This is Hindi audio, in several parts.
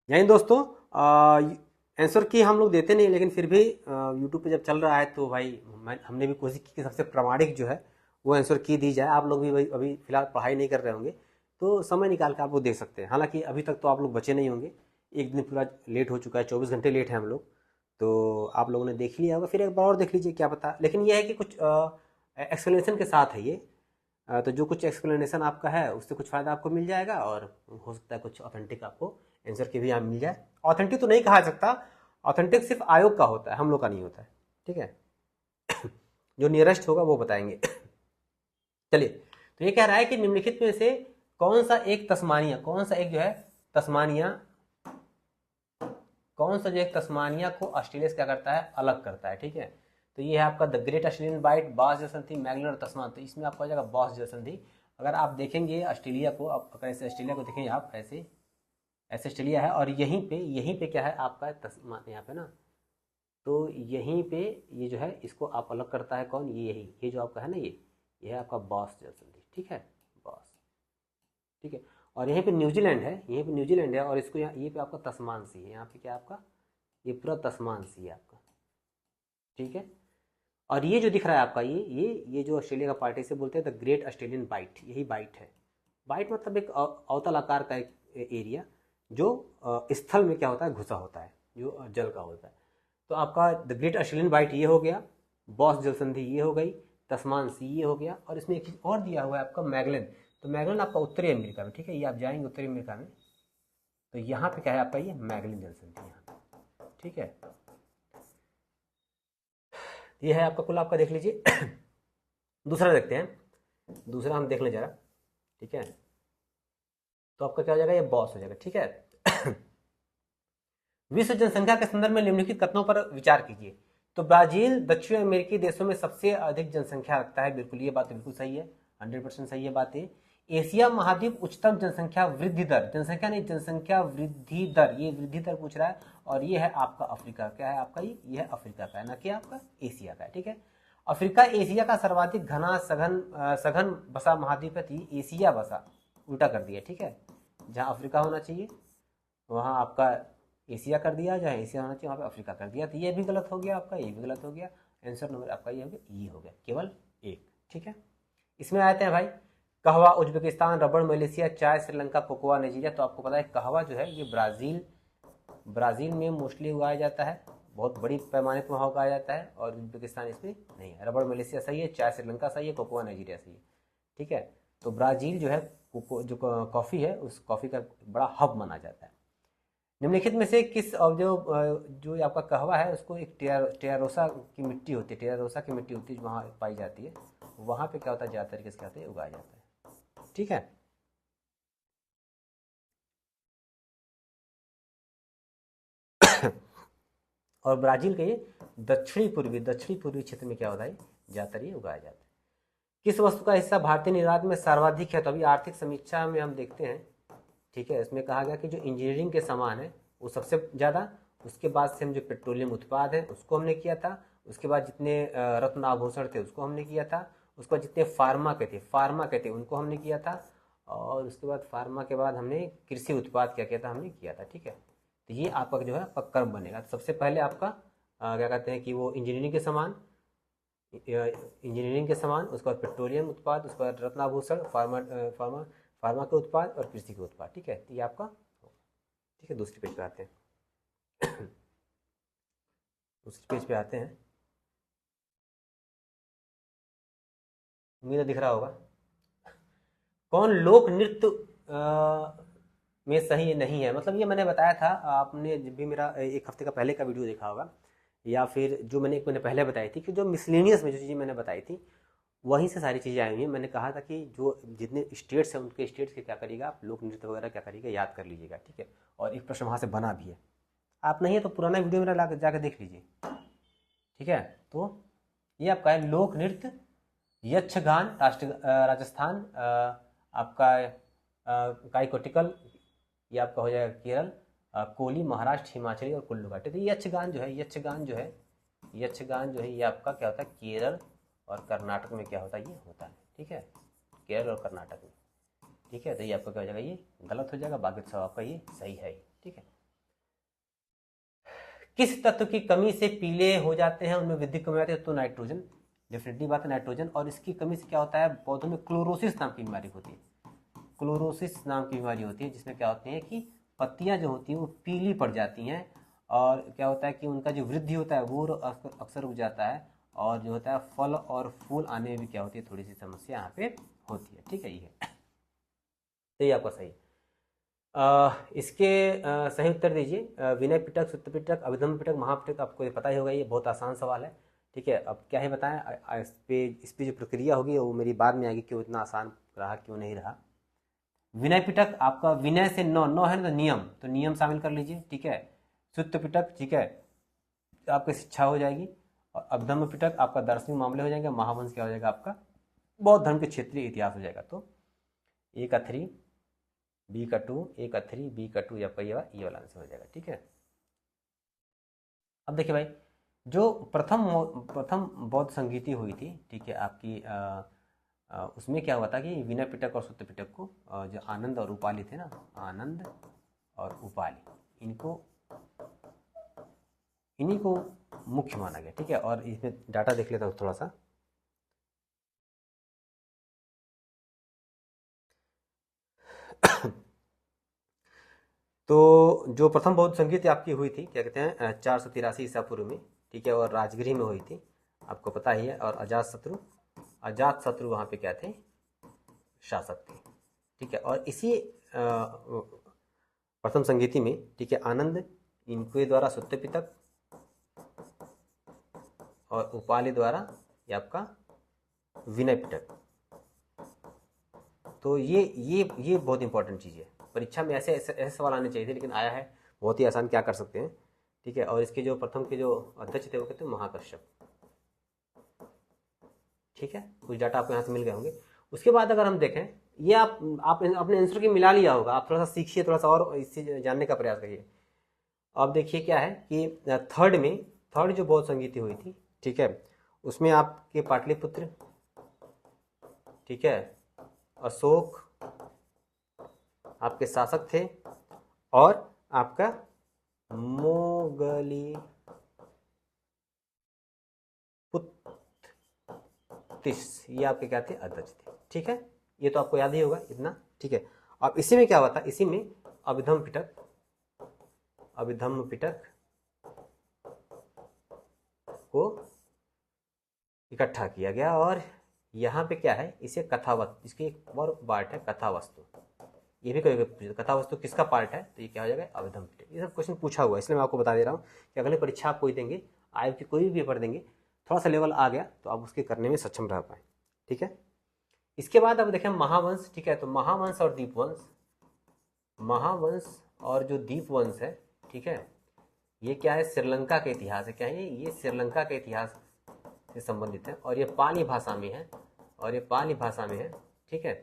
यानी दोस्तों आंसर की हम लोग देते नहीं, लेकिन फिर भी यूट्यूब पे जब चल रहा है तो भाई हमने भी कोशिश की कि सबसे प्रामाणिक जो है वो आंसर की दी जाए। आप लोग भी भाई अभी फिलहाल पढ़ाई नहीं कर रहे होंगे तो समय निकाल कर आप लोग देख सकते हैं। हालांकि अभी तक तो आप लोग बचे नहीं होंगे, एक दिन पूरा लेट हो चुका है, 24 घंटे लेट हैं हम लोग। तो आप लोगों ने देख लिया होगा, फिर एक बार और देख लीजिए क्या पता। लेकिन यह है कि कुछ एक्सप्लेनेशन के साथ है ये। तो जो कुछ एक्सप्लेनेशन आपका है उससे कुछ फ़ायदा आपको मिल जाएगा, और हो सकता है कुछ ऑथेंटिक आपको आंसर की भी यहाँ मिल जाए। ऑथेंटिक तो नहीं कहा जा सकता, ऑथेंटिक सिर्फ आयोग का होता है, हम लोग का नहीं होता है। ठीक है, जो नियरेस्ट होगा वो बताएंगे। चलिए, तो ये कह रहा है कि निम्नलिखित में से कौन सा एक तस्मानिया, कौन सा एक जो है तस्मानिया, कौन सा जो एक तस्मानिया को ऑस्ट्रेलिया से क्या करता है, अलग करता है। ठीक है, तो ये है आपका the great Australian bight, Bass जलसंधि, मैगलन और तस्मान। तो इसमें आपको आ जाएगा बॉस जलसंधि। अगर आप देखेंगे ऑस्ट्रेलिया को, अगर ऐसे ऑस्ट्रेलिया को देखेंगे आप, ऐसे ऐसे ऑस्ट्रेलिया है और यहीं पे क्या है आपका तस्मान यहाँ पे ना। तो यहीं पे ये जो है इसको आप अलग करता है कौन, ये जो आपका है ना, ये है आपका बॉस जलसंधि। ठीक है, बॉस। ठीक है, और यहीं पे न्यूजीलैंड है, यहीं पे न्यूजीलैंड है, और इसको यहाँ ये पे आपका तस्मान सी है, यहाँ पे क्या आपका ये पूरा तस्मान सी है आपका। ठीक है, और ये जो दिख रहा है आपका ये जो ऑस्ट्रेलिया का पार्टी से बोलते हैं द ग्रेट ऑस्ट्रेलियन बाइट, यही बाइट है। बाइट मतलब एक अवतल आकार का एक एरिया जो स्थल में क्या होता है, घुसा होता है, जो जल का होता है। तो आपका द ग्रेट ऑस्ट्रेलियन बाइट ये हो गया, बॉस जलसंधि ये हो गई, तस्मान सी ये हो गया, और इसमें एक चीज़ और दिया हुआ है आपका मैगलन। तो मैगलन आपका उत्तरी अमेरिका में। ठीक है, ये आप जाएंगे उत्तरी अमेरिका में तो यहाँ पे क्या है आपका, ये मैगलन जलसंधि यहाँ पे। ठीक है, ये है आपका कुल, आपका देख लीजिए। दूसरा देखते हैं, दूसरा हम देख लें जरा। ठीक है, तो आपका क्या हो जाएगा, ये बॉस हो जाएगा। ठीक है। विश्व जनसंख्या के संदर्भ में निम्नलिखित कथनों पर विचार कीजिए। तो ब्राजील दक्षिण अमेरिकी देशों में सबसे अधिक जनसंख्या रखता है, बिल्कुल ये बात बिल्कुल सही है, 100% सही है बात है। एशिया महाद्वीप उच्चतम जनसंख्या वृद्धि दर, जनसंख्या नहीं जनसंख्या वृद्धि दर, ये वृद्धि दर पूछ रहा है, और ये है आपका अफ्रीका। क्या है आपका, ये है अफ्रीका का है, ना कि आपका एशिया का है। ठीक है, अफ्रीका एशिया का सर्वाधिक घना सघन बसा महाद्वीप है, तो ये एशिया बसा, उल्टा कर दिया। ठीक है, जहाँ अफ्रीका होना चाहिए वहाँ आपका एशिया कर दिया, जहाँ एशिया होना चाहिए वहाँ पे अफ्रीका कर दिया। तो ये भी गलत हो गया आपका, ये भी गलत हो गया। आंसर नंबर आपका ये हो गया, ये हो गया केवल एक। ठीक है, इसमें आते हैं भाई, कहवा उज्बेकिस्तान, रबड़ मलेशिया, चाय श्रीलंका, कोकोआ नाइजीरिया। तो आपको पता है कहवा जो है ये ब्राज़ील में मोस्टली उगाया जाता है, बहुत बड़ी पैमाने पर वहाँ उगाया जाता है, और उज्बेकिस्तान इसमें नहीं है। रबड़ मलेशिया सही है, चाय श्रीलंका सही है, कोकोआ नाइजीरिया सही है। ठीक है, तो ब्राज़ील जो है जो कॉफ़ी है उस कॉफ़ी का बड़ा हब माना जाता है। निम्नलिखित में से किस, और जो आपका कहवा है उसको एक टेरारोसा की मिट्टी होती है, टेरारोसा की मिट्टी होती है जो वहाँ पाई जाती है, वहाँ पे क्या होता है, ज़्यादा तरीके से क्या होता है, उगाया जाता है। ठीक है, और ब्राज़ील के ये दक्षिणी पूर्वी क्षेत्र में क्या होता है, ज़्यादातर ये उगाया जाता है। किस वस्तु का हिस्सा भारतीय निर्यात में सर्वाधिक है, तो अभी आर्थिक समीक्षा में हम देखते हैं। ठीक है, इसमें कहा गया कि जो इंजीनियरिंग के सामान है वो सबसे ज़्यादा, उसके बाद से हम जो पेट्रोलियम उत्पाद है उसको हमने किया था, उसके बाद जितने रत्न आभूषण थे उसको हमने किया था, उसके बाद जितने फार्मा के थे उनको हमने किया था, और उसके बाद फार्मा के बाद हमने कृषि उत्पाद क्या किया था, हमने किया था। ठीक है, तो ये आपका जो है आपका क्रम बनेगा। तो सबसे पहले आपका क्या कहते हैं कि वो इंजीनियरिंग के सामान, उसके बाद पेट्रोलियम उत्पाद, उसके बाद रत्नाभूषण, फार्मा के उत्पाद और कृषि के उत्पाद। ठीक है, तो ये आपका। ठीक है, दूसरे पेज पे आते हैं। दूसरे पेज पे आते हैं, उम्मीद है दिख रहा होगा। कौन लोक नृत्य में सही नहीं है, मतलब ये मैंने बताया था, आपने जब भी मेरा एक हफ्ते का पहले का वीडियो देखा होगा, या फिर जो मैंने पहले बताई थी कि जो मिसलेनियस में जो चीज़ें मैंने बताई थी वहीं से सारी चीज़ें आई हुई हैं। मैंने कहा था कि जो जितने स्टेट्स हैं उनके स्टेट्स के क्या करिएगा आप, लोक नृत्य वगैरह क्या करिएगा, याद कर लीजिएगा। ठीक है, और एक प्रश्न वहाँ से बना भी है, आप नहीं है तो पुराना वीडियो मेरा ला जाकर देख लीजिए। ठीक है, तो ये आपका है लोक नृत्य, यक्षगान राजस्थान, आपका काईकोटिकल, ये आपका हो जाएगा केरल, कोली महाराष्ट्र, हिमाचली और कुल्लू घाटी। तो यक्षगान जो है ये आपका क्या होता है, केरल और कर्नाटक में क्या होता है, ये होता है। ठीक है, केरल और कर्नाटक में। ठीक है, तो ये आपका क्या हो जाएगा, ये गलत हो जाएगा, बाकी सब आपका ये सही है। ठीक है, किस तत्व की कमी से पीले हो जाते हैं, उनमें वृद्धि कमी आती है? तो नाइट्रोजन, डेफिनेटली बात है नाइट्रोजन। और इसकी कमी से क्या होता है? पौधों में क्लोरोसिस नाम की बीमारी होती है। क्लोरोसिस नाम की बीमारी होती है जिसमें क्या होती है कि पत्तियां जो होती हैं वो पीली पड़ जाती हैं, और क्या होता है कि उनका जो वृद्धि होता है वो अक्सर रुक जाता है, और जो होता है फल और फूल आने में भी क्या होती है, थोड़ी सी समस्या यहाँ पे होती है। ठीक है, ये तो ये आपका सही। इसके सही उत्तर दीजिए। विनय पिटक, सुत्त पिटक, अभिधम पिटक, महापिटक, आपको ये पता ही होगा, ये बहुत आसान सवाल है। ठीक है, अब क्या है बताएं, इस पे जो प्रक्रिया होगी वो मेरी बाद में आएगी, क्यों इतना आसान रहा क्यों नहीं रहा। विनय पिटक आपका विनय से नौ, नौ है ना, तो नियम, तो नियम शामिल कर लीजिए। ठीक है, सुत्त पिटक, ठीक है, आपकी शिक्षा हो जाएगी। और अभिधम्म पिटक आपका दार्शनिक मामले हो जाएंगे। महावंश क्या हो जाएगा आपका? बौद्ध धर्म के क्षेत्रीय इतिहास हो जाएगा। तो ए का 3, बी का 2, ए का 3, बी का 2, आपका ये वाला आंसर हो जाएगा। ठीक है, अब देखिए भाई, जो प्रथम बौद्ध संगीति हुई थी, ठीक है, आपकी उसमें क्या हुआ था कि विनय पिटक और सुत्त पिटक को जो आनंद और उपाली थे ना, आनंद और उपाली, इन्हीं को मुख्य माना गया। ठीक है, और इसमें डाटा देख लेता हूँ थोड़ा सा। तो जो प्रथम बौद्ध संगीत आपकी हुई थी, क्या कहते हैं, 483 ईसा पूर्व में। ठीक है, और राजगिरी में हुई थी, आपको पता ही है। और अजात शत्रु वहाँ पे क्या थे? शासक थे। ठीक है, और इसी प्रथम संगीति में, ठीक है, आनंद इनके द्वारा सुत्त पिटक और उपाली द्वारा ये आपका विनय पिटक। तो ये बहुत इंपॉर्टेंट चीज़ है, परीक्षा में ऐसे सवाल आने चाहिए थे, लेकिन आया है, बहुत ही आसान, क्या कर सकते हैं। ठीक है, और इसके जो प्रथम के जो अध्यक्ष थे वो कहते हैं महाकश्यप। ठीक है, कुछ डाटा आपको यहाँ से मिल गए होंगे। उसके बाद अगर हम देखें, ये आप अपने आंसर की मिला लिया होगा, आप थोड़ा सा सीखिए, थोड़ा सा और इससे जानने का प्रयास करिए। अब देखिए क्या है कि थर्ड जो बौद्ध संगीति हुई थी, ठीक है, उसमें आपके पाटलिपुत्र, ठीक है, अशोक आपके शासक थे, और आपका मोगली पुत्तिस, ये आपके क्या थे? अध्यक्ष थे। ठीक है, ये तो आपको याद ही होगा इतना। ठीक है, अब इसी में क्या हुआ था? इसी में अभिधम्म पिटक को इकट्ठा किया गया, और यहाँ पे क्या है, इसे कथावस्तु, इसकी एक और पार्ट है कथावस्तु। ये भी कभी कथावस्तु किसका पार्ट है? तो ये क्या हो जाएगा? अभिधम्म पिटक। ये सब क्वेश्चन पूछा हुआ है, इसलिए मैं आपको बता दे रहा हूँ कि अगले परीक्षा आप कोई देंगे, आयोग की कोई भी पेपर देंगे, थोड़ा सा लेवल आ गया तो आप उसके करने में सक्षम रह पाए। ठीक है, इसके बाद अब देखें महावंश। ठीक है, तो महावंश और दीपवंश, महावंश और जो दीपवंश है, ठीक है, ये क्या है? श्रीलंका के इतिहास है। क्या है ये? श्रीलंका के इतिहास से संबंधित है, और ये पाली भाषा में है, ठीक है,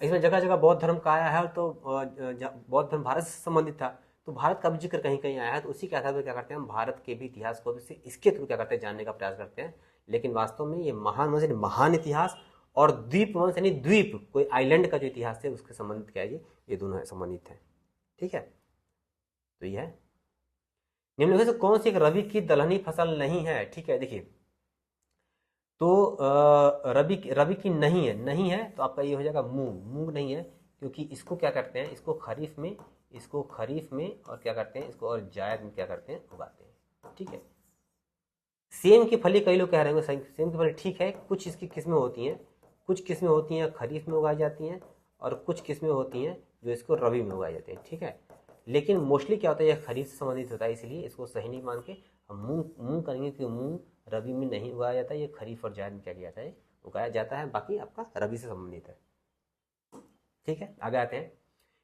इसमें जगह जगह बौद्ध धर्म का आया है, तो बौद्ध धर्म भारत से संबंधित था, तो भारत का भी जिक्र कहीं कहीं आया है, तो उसी के आधार पर क्या करते हैं हम, भारत के भी इतिहास को इसके थ्रू क्या करते हैं, जानने का प्रयास करते हैं। लेकिन वास्तव में ये महावंश यानी महान इतिहास, और द्वीपवंश यानी द्वीप, कोई आइलैंड का जो इतिहास है उसके संबंधित क्या है, ये दोनों संबंधित है। ठीक है, तो ये है। निम्नलिखित से कौन सी एक रबी की दलहनी फसल नहीं है? ठीक है, देखिए, तो रबी की नहीं है, तो आपका ये हो जाएगा मूंग नहीं है, क्योंकि इसको क्या करते हैं, इसको खरीफ में और क्या करते हैं, इसको और जायद में क्या करते हैं, उगाते हैं। ठीक है, सेम की फली, कई लोग कह रहे हैं सेम की फली ठीक है, कुछ इसकी किस्में होती हैं खरीफ में उगाई जाती हैं, और कुछ किस्में होती हैं जो इसको रबी में उगाई जाती हैं। ठीक है, लेकिन मोस्टली क्या होता है, यह खरीफ से संबंधित होता है, इसलिए इसको सही नहीं मान के हम मूंग करेंगे, कि मूंग रबी में नहीं उगाया जाता है, ये खरीफ और जायद में क्या किया जाता है, उगाया जाता है, बाकी आपका रबी से संबंधित है। ठीक है, आगे आते हैं।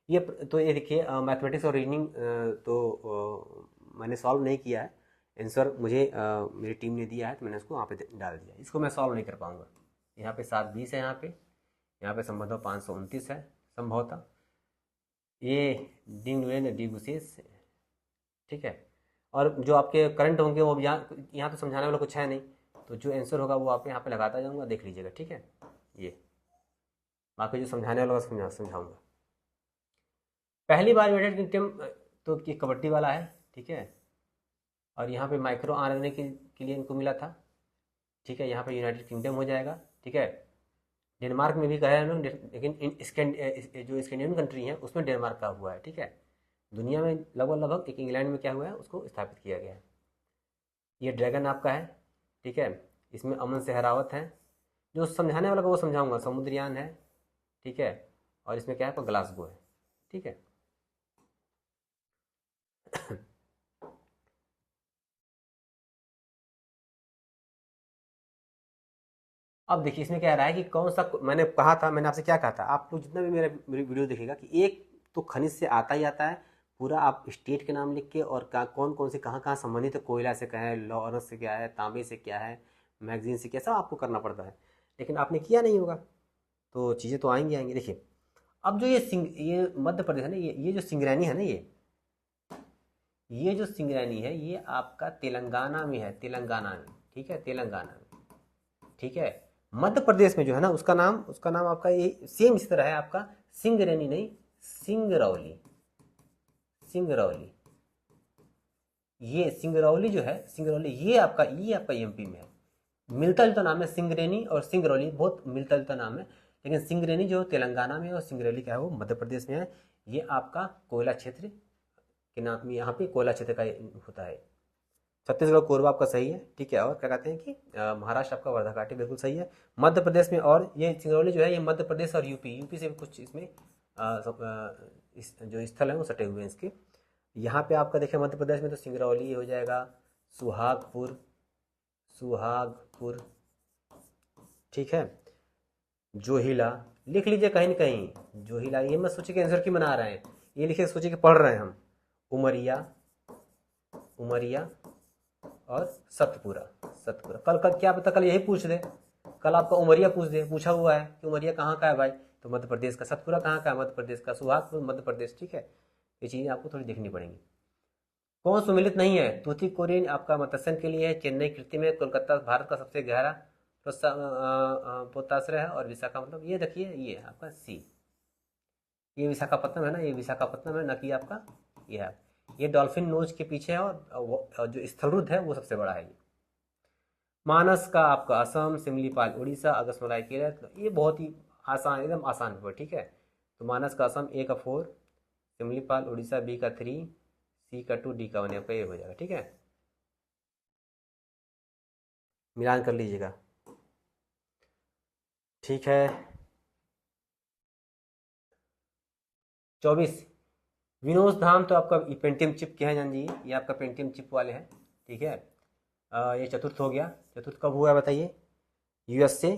ये तो ये देखिए, मैथमेटिक्स और रीजनिंग मैंने सॉल्व नहीं किया है, आंसर मुझे मेरी टीम ने दिया है, तो मैंने उसको वहाँ पे डाल दिया, इसको मैं सॉल्व नहीं कर पाऊंगा। यहाँ पे 720 है, यहाँ पे संभवतः 529 है संभवतः, ये डी विशेष। ठीक है, और जो आपके करंट होंगे वो यहाँ तो समझाने वाला कुछ है नहीं, तो जो आंसर होगा वो आप यहाँ पे लगाता जाऊँगा, देख लीजिएगा। ठीक है, ये बाकी जो समझाने वाला समझाऊंगा। पहली बार यूनाइटेड किंगडम, तो ये कबड्डी वाला है। ठीक ठीक है। और यहाँ पे माइक्रो आरएनए के लिए इनको मिला था, ठीक है। यहाँ पे यूनाइटेड किंगडम हो जाएगा, ठीक है। डेनमार्क में भी कहा है उन्होंने, लेकिन जो स्कैंडिनेवियन कंट्री है उसमें डेनमार्क का हुआ है, ठीक है। दुनिया में लगभग लगभग एक इंग्लैंड में क्या हुआ है उसको स्थापित किया गया है। ये ड्रैगन आपका है, ठीक है। इसमें अमन सहरावत है, जो समझाने वाला को वो समझाऊंगा, समुद्रयान है, ठीक है। और इसमें क्या है आपका ग्लासगो है, ठीक है। अब देखिए इसमें क्या रहा है कि कौन सा, मैंने कहा था, मैंने आपसे क्या कहा था, आप लोग जितना भी मेरा वीडियो देखिएगा कि एक तो खनिज से आता ही आता है, पूरा आप स्टेट के नाम लिख के और कौन कौन से कहाँ कहाँ संबंधित है, कोयला से क्या है, लॉरेंस से क्या है, तांबे से क्या है, मैगजीन से क्या, सब आपको करना पड़ता है, लेकिन आपने किया नहीं होगा, तो चीज़ें तो आएंगी आएंगी। देखिए अब जो ये मध्य प्रदेश है ना, ये जो सिंगरैनी है ना, ये जो सिंगरैनी है ये आपका तेलंगाना में है, तेलंगाना में, ठीक है, तेलंगाना में, ठीक है। मध्य प्रदेश में जो है ना उसका नाम आपका ये सेम इस तरह है आपका, सिंगरैनी नहीं, सिंगरौली, सिंगरौली। ये सिंगरौली जो है, सिंगरौली ये आपका एमपी में है। मिलता जुलता नाम है, सिंगरैनी और सिंगरौली बहुत मिलता जुलता नाम है, लेकिन सिंगरैनी जो तेलंगाना में है और सिंगरौली क्या है वो मध्य प्रदेश में है। ये आपका कोयला क्षेत्र के नाम में, यहाँ पे कोयला क्षेत्र का होता है। छत्तीसगढ़ कोरबा आपका सही है, ठीक है। और क्या कहते हैं कि महाराष्ट्र आपका वर्धा घाटी बिल्कुल सही है। मध्य प्रदेश में, और ये सिंगरौली जो है ये मध्य प्रदेश और यूपी से भी कुछ इसमें जो स्थल है वो सटे हुए हैं इसके। यहाँ पे आपका देखिए मध्य प्रदेश में तो सिंगरौली हो जाएगा, सुहागपुर, सुहागपुर, ठीक है। जोहिला लिख लीजिए कहीं न कहीं, जोहिला, ये मत सोचिए कि आंसर की बना रहे हैं, ये लिखे सोचिए कि पढ़ रहे हैं हम। उमरिया, उमरिया और सतपुरा, सतपुरा। कल क्या पता कल यही पूछ दे, कल आपका उमरिया पूछा हुआ है कि उमरिया कहाँ का है भाई, तो मध्य प्रदेश का। सतपुरा कहाँ का है, मध्य प्रदेश का। सुहागपुर मध्य प्रदेश, ठीक है। ये चीज़ें आपको थोड़ी देखनी पड़ेंगी। कौन सुमिलित नहीं है, तूतीकोरिन आपका मत्स्य के लिए है, चेन्नई कृत्रिम है, कोलकाता भारत का सबसे गहरा पोताश्रय है, और विशाखा मतलब ये देखिए ये आपका सी, ये विशाखापट्टनम है ना, ये विशाखापट्टनम है ना कि आपका ये है। ये डॉल्फिन नोज के पीछे है, और जो स्थलरुद्ध है वो सबसे बड़ा है। ये मानस का आपका असम, सिमलीपाल उड़ीसा, अगस्तमलाई केरल। तो ये बहुत ही आसान, एकदम आसान पेपर, ठीक है। तो मानस का असम ए का 4, सिमलीपाल उड़ीसा बी का 3, सी का 2, डी का 1, आपका ये हो जाएगा, ठीक है। मिलान कर लीजिएगा, ठीक है। 24 विनोद धाम तो आपका पेंटियम चिप के हैं जान जी, ये आपका पेंटियम चिप वाले हैं, ठीक है। ये चतुर्थ हो गया। चतुर्थ कब हुआ बताइए, यूएस से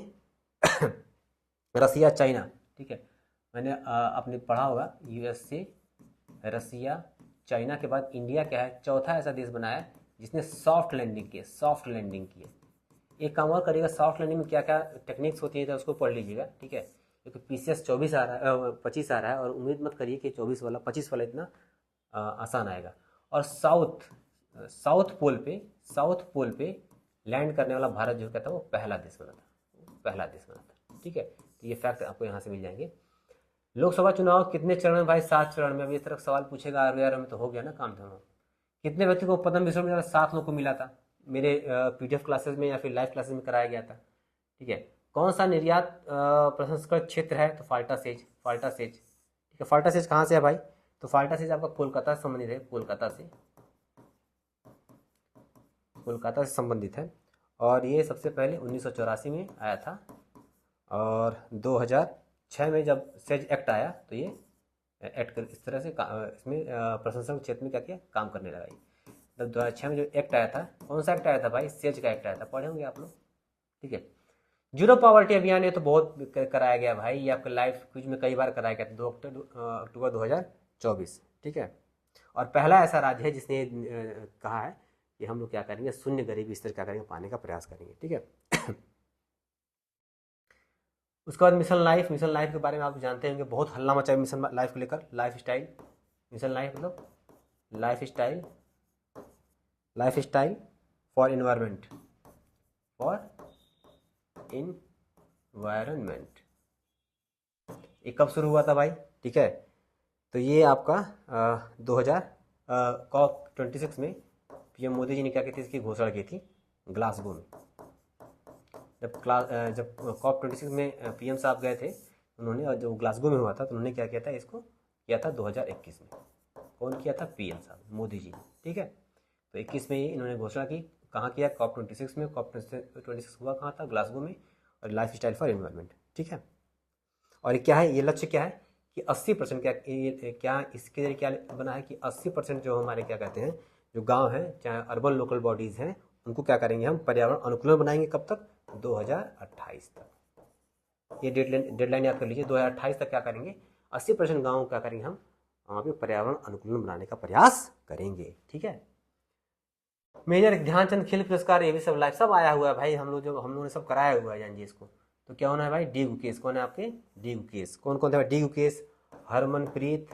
रसिया चाइना, ठीक है। मैंने आपने पढ़ा होगा यूएस से रसिया चाइना के बाद इंडिया क्या है, चौथा ऐसा देश बना है जिसने सॉफ्ट लैंडिंग की है, सॉफ्ट लैंडिंग की है। एक काम और करिएगा, सॉफ्ट लैंडिंग में क्या क्या टेक्निक्स होती है तो उसको पढ़ लीजिएगा, ठीक है। क्योंकि पीसीएस 24 आ रहा है, 25 आ रहा है, और उम्मीद मत करिए कि 24 वाला 25 वाला इतना आसान आएगा। और साउथ पोल पे लैंड करने वाला भारत जो कहता है वो पहला देश बना था, पहला देश बना था, ठीक है। तो ये फैक्ट आपको यहाँ से मिल जाएंगे। लोकसभा चुनाव कितने चरण में भाई, 7 चरण में। अभी इस तरह सवाल पूछेगा आर में तो हो गया ना काम दोनों। कितने व्यक्ति को पद्म विश्व में, 7 लोग को मिला था, मेरे पीडीएफ क्लासेस में या फिर लाइव क्लासेस में कराया गया था, ठीक है। कौन सा निर्यात प्रसंस्करण क्षेत्र है, तो फाल्टा सेज, फाल्टा सेज, ठीक है। फाल्टा सेज कहाँ से है भाई, तो फाल्टा सेज आपका कोलकाता से संबंधित है, कोलकाता से, कोलकाता से संबंधित है। और ये सबसे पहले 1984 में आया था, और 2006 में जब सेज एक्ट आया तो ये एक्ट इस तरह से इसमें प्रसंस्करण क्षेत्र में क्या किया, काम करने लगा। जब 2006 में जो एक्ट आया था, कौन सा एक्ट आया था भाई, सेज का एक्ट आया था, पढ़े होंगे आप लोग, ठीक है। जीरो पॉवर्टी अभियान, ये तो बहुत कराया गया भाई, ये आपके लाइफ क्विज में कई बार कराया गया था, 2 अक्टूबर 2024, ठीक है। और पहला ऐसा राज्य है जिसने कहा है कि हम लोग क्या करेंगे, शून्य गरीबी स्तर क्या करेंगे, पाने का प्रयास करेंगे, ठीक है। उसके बाद मिशन लाइफ, मिशन लाइफ के बारे में आप जानते होंगे, बहुत हल्ला मचा है मिशन लाइफ को लेकर। लाइफ स्टाइल, मिशन लाइफ मतलब life style, life style for environment, for environment. ये कब शुरू हुआ था भाई, ठीक है। तो ये आपका 2000 COP26 में पीएम मोदी जी ने क्या की थी, इसकी घोषणा की थी ग्लासगो में। जब COP26 में पीएम साहब गए थे उन्होंने, और जो ग्लासगो में हुआ था, तो उन्होंने क्या किया था, इसको किया था 2021 में। कौन किया था? पीएम साहब मोदी जी ने। ठीक है, तो 21 में ये इन्होंने घोषणा की। कहाँ किया? COP26 में। COP26 हुआ कहाँ था? ग्लासगो में। और लाइफ स्टाइल फॉर एनवायरनमेंट। ठीक है, और ये क्या है, ये लक्ष्य क्या है कि 80% क्या इसके जरिए क्या बना है कि 80% जो हमारे क्या कहते हैं, जो गांव हैं, चाहे अर्बन लोकल बॉडीज हैं, उनको क्या करेंगे हम, पर्यावरण अनुकूल बनाएंगे। कब तक? 2028 तक। ये डेडलाइन याद कर लीजिए, 2028 तक क्या करेंगे, 80% गाँव क्या करेंगे हम, वहाँ पे पर्यावरण अनुकूलन बनाने का प्रयास करेंगे। ठीक है, मेजर ध्यानचंद खेल पुरस्कार, ये भी सब लाइफ सब आया हुआ है भाई, हम लोगों ने सब कराया हुआ है, जानिए इसको। तो क्या होना है भाई? डी गुकेश। कौन है आपके? डी गुकेश। कौन कौन थे? डी गुकेश, हरमनप्रीत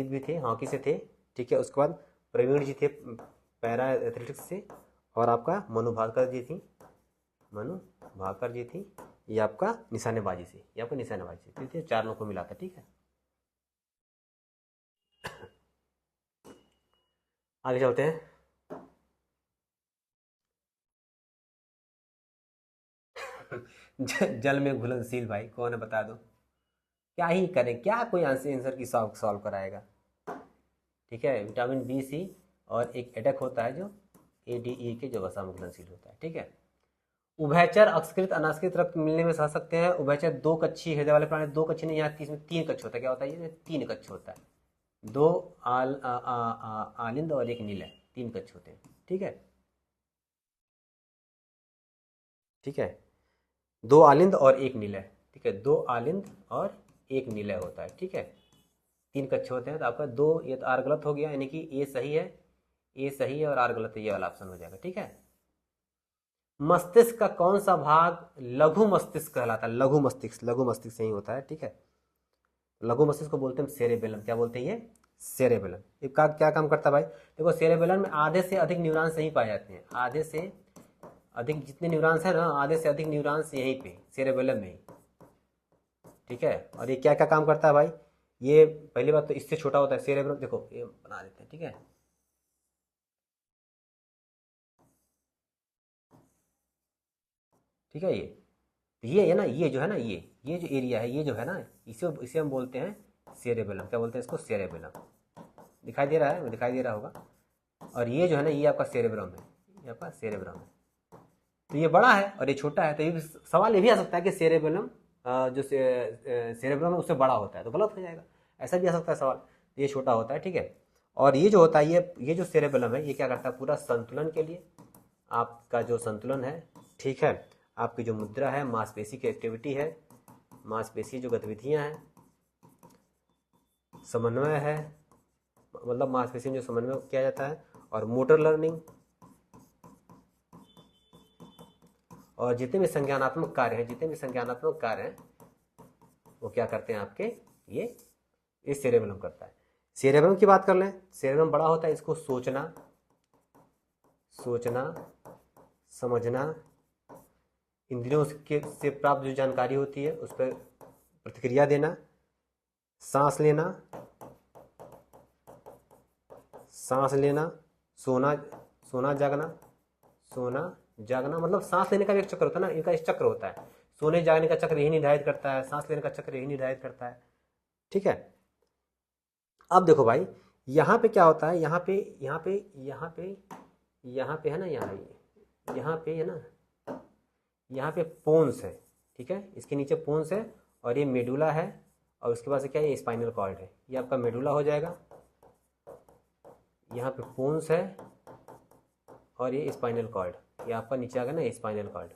भी थे, हॉकी से थे। ठीक है, उसके बाद प्रवीण जी थे पैरा एथलेटिक्स से, और आपका मनु भाकर जी थी, ये आपका निशानेबाजी से, ठीक है, 4 लोगों को मिला था। ठीक है, आगे चलते हैं। जल में घुलनशील भाई कौन है, बता दो। क्या ही करें, क्या कोई आंसर की सॉल्व कराएगा। ठीक है, विटामिन बी सी, और एक एडक होता है जो ADE के, जो वसा में घुलनशील होता है। ठीक है, उभयचर अक्सकृत अनास्कृत रक्त मिलने में सह सकते हैं। उभयचर 2 कक्षी हृदय वाले प्राणी, 2 कक्षी नहीं, यहाँ इसमें 3 कक्ष होता है। क्या होता है? ये 3 कक्ष होता है। 2 आलिंद और 1 नीलय, 3 कक्ष होते हैं। ठीक है, 2 आलिंद और 1 निलय। ठीक है, 2 आलिंद और 1 निलय होता है। ठीक है, 3 कक्ष होते हैं। तो आपका 2, ये तो आर गलत हो गया, यानी कि ए सही है और आर गलत है, ये वाला ऑप्शन हो जाएगा। ठीक है, मस्तिष्क का कौन सा भाग लघु मस्तिष्क कहलाता है? लघु मस्तिष्क सही होता है। ठीक है, लघु मस्तिष्क को बोलते हैं सेरेबेलम। क्या बोलते हैं? ये सेरेबेलम। इसका क्या काम करता है भाई? देखो, सेरेबेलम में आधे से अधिक न्यूरॉन्स यहीं पाए जाते हैं। आधे से अधिक जितने न्यूरॉन्स है ना, आधे से अधिक न्यूरॉन्स यहीं पे सेरेबेलम में। ठीक है, और ये क्या क्या काम करता है भाई? ये पहली बात तो इससे छोटा होता है सेरेब्रम। देखो ये बना देते हैं। ठीक है, ठीक है, ये है ना, ये जो है ना, ये जो एरिया है, ये जो है ना, इसे हम बोलते हैं सेरेबेलम। क्या बोलते हैं इसको? सेरेबेलम। दिखाई दे रहा है? दिखाई दे रहा होगा। और ये जो है ना, ये आपका सेरेब्रम है, ये आपका सेरेब्रम है। तो ये बड़ा है और ये छोटा है, तो ये सवाल ये भी आ सकता है कि सेरेबेलम जो सेरेब्रम है उससे बड़ा होता है, तो गलत हो जाएगा। ऐसा भी आ सकता है सवाल। ये छोटा होता है। ठीक है, और ये जो होता है, ये जो सेरेबेलम है, ये क्या करता है? पूरा संतुलन के लिए, आपका जो संतुलन है, ठीक है, आपकी जो मुद्रा है, मांसपेशी की एक्टिविटी है, मांसपेशी जो गतिविधियां हैं, समन्वय है, मतलब मांसपेशी में जो समन्वय किया जाता है, और मोटर लर्निंग, और जितने भी संज्ञानात्मक कार्य हैं, वो क्या करते हैं आपके? ये सेरेबेलम करता है। सेरेबेलम की बात कर लें, सेरेबेलम बड़ा होता है, इसको सोचना, समझना, इंद्रियों से प्राप्त जो जानकारी होती है उस पर प्रतिक्रिया देना, सांस लेना, सोना जागना, मतलब सांस लेने का भी एक चक्र होता है ना, इनका एक चक्र होता है। सोने जागने का चक्र यही निर्धारित करता है, सांस लेने का चक्र यही निर्धारित करता है। ठीक है, अब देखो भाई, यहाँ पे क्या होता है? यहाँ पे है ना, यहाँ पे पोन्स है। ठीक है, इसके नीचे पोन्स है, और ये मेडुला है, और उसके बाद से क्या है? ये स्पाइनल कॉर्ड है। ये आपका मेडुला हो जाएगा, यहाँ पे पोन्स है, और ये स्पाइनल कॉर्ड, ये आपका नीचे आ गया ना, स्पाइनल कॉर्ड।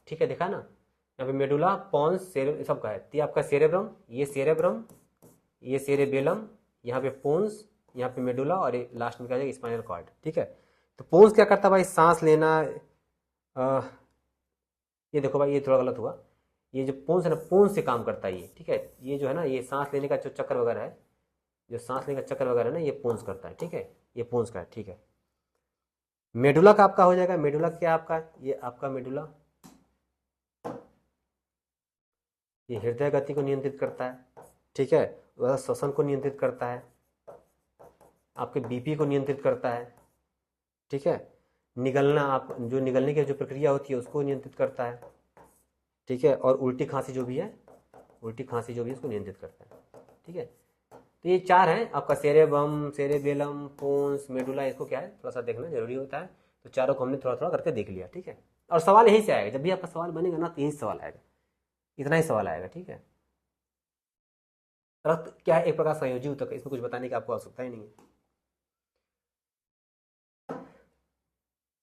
ठीक है, देखा ना, यहाँ पे मेडुला, पोन्स, सबका है। तो ये आपका सेरेब्रम, ये सेरेबेलम, यहाँ पे पोन्स, यहाँ पे मेडुला, और ये लास्ट में क्या जाएगा? Spinal cord. ठीक है, तो पोन्स क्या करता है भाई? सांस लेना। ये देखो भाई, ये थोड़ा गलत हुआ। ये जो पोन्स है ना, पोन्स से काम करता है ये। ठीक है, ये जो है ना, ये सांस लेने का जो चक्कर वगैरह है, ना, ये पोन्स करता है। ठीक है, ये पोन्स का है। ठीक है, मेडुला का आपका हो जाएगा। मेडुला क्या आपका? ये आपका मेडुला, ये हृदय गति को नियंत्रित करता है। ठीक है, वह श्वसन को नियंत्रित करता है, आपके बीपी को नियंत्रित करता है, ठीक है, निगलना, आप जो निगलने की जो प्रक्रिया होती है उसको नियंत्रित करता है, ठीक है, और उल्टी खांसी जो भी है, उल्टी खांसी जो भी है उसको नियंत्रित करता है, ठीक है। तो ये 4 हैं आपका, सेरेबम, सेरेबेलम, पोन्स, मेडुला, इसको क्या है थोड़ा सा देखना जरूरी होता है। तो चारों को हमने थोड़ा थोड़ा करके देख लिया, ठीक है। और सवाल यहीं से आएगा, जब भी आपका सवाल बनेगा ना तो यही सवाल आएगा, इतना ही सवाल आएगा, ठीक है। रक्त क्या है? एक प्रकार संयोजी ऊतक, इसमें कुछ बताने की आपको आवश्यकता ही नहीं है।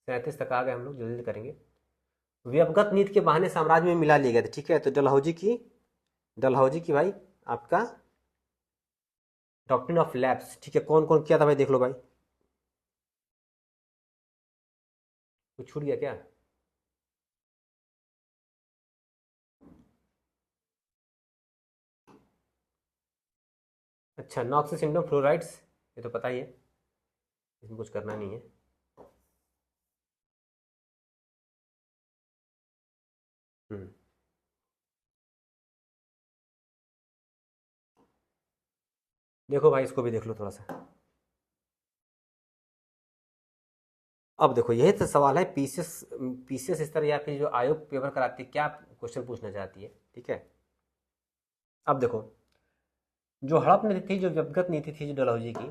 37 तक आ गए हम लोग, जल्दी जल्दी करेंगे। व्यवगत नीति के बहाने साम्राज्य में मिला लिए गए थे, ठीक है। तो डलहौजी की भाई आपका डॉक्ट्रिन ऑफ लैप्स, ठीक है, कौन कौन किया था भाई, देख लो भाई। कुछ छूट गया क्या? अच्छा, नॉक्स सिंड्रोम, फ्लोराइड्स, ये तो पता ही है, इसमें कुछ करना नहीं है। हम्म, देखो भाई, इसको भी देख लो थोड़ा सा। अब देखो, यही तो सवाल है, पीसीएस स्तर या फिर जो आयोग पेपर कराती है, क्या क्वेश्चन पूछना चाहती है, ठीक है। अब देखो, जो हड़प नीति थी, जो व्यवगत नीति थी जो डलहौजी की,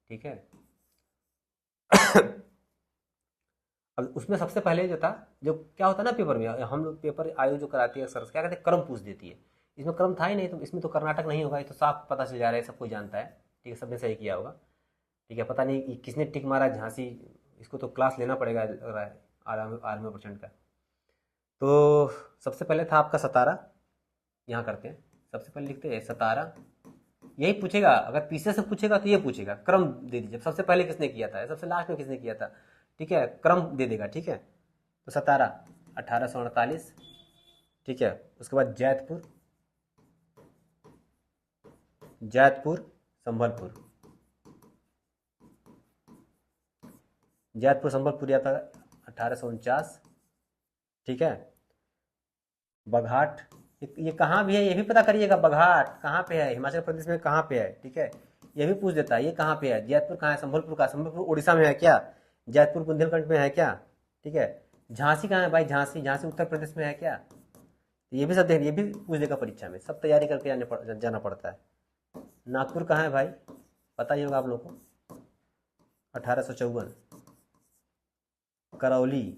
ठीक है। अब उसमें सबसे पहले जो था, जो क्या होता है ना पेपर में, हम लोग पेपर आयोग जो कराती है सर, क्या कहते हैं, क्रम पूछ देती है। इसमें क्रम था ही नहीं, तो इसमें तो कर्नाटक नहीं होगा, ये तो साफ पता चल जा रहा है, सब कोई जानता है, ठीक है, सबने सही किया होगा, ठीक है। पता नहीं किसने टिक मारा, झांसी, इसको तो क्लास लेना पड़ेगा लग रहा है, आर्मी परसेंट का। तो सबसे पहले था आपका सतारा, यहाँ करते हैं, सबसे पहले लिखते हैं सतारा। यही पूछेगा, अगर पीछे से पूछेगा तो ये पूछेगा, क्रम दे दीजिए, सबसे पहले किसने किया था, सबसे लास्ट में किसने किया था, ठीक है, क्रम दे देगा, ठीक है। तो सतारा 1848, ठीक है। उसके बाद जैतपुर, संभलपुर, जैतपुर संभलपुर या था 1849, ठीक है। बघाट, ये कहाँ भी है ये भी पता करिएगा, बघाट कहाँ पे है, हिमाचल प्रदेश में कहाँ पे है, ठीक है, ये भी पूछ देता है, ये कहाँ पे है, जैतपुर कहाँ है, संभलपुर का, संभलपुर उड़ीसा में है क्या, जैतपुर बुंदेलखंड में है क्या, ठीक है। झांसी कहाँ है भाई, झांसी, झांसी उत्तर प्रदेश में है क्या, ये भी सब देख, ये भी पूछ देगा परीक्षा में, सब तैयारी करके जाना पड़ता है। नागपुर कहाँ है भाई, पता ही होगा आप लोग को, 1854, करौली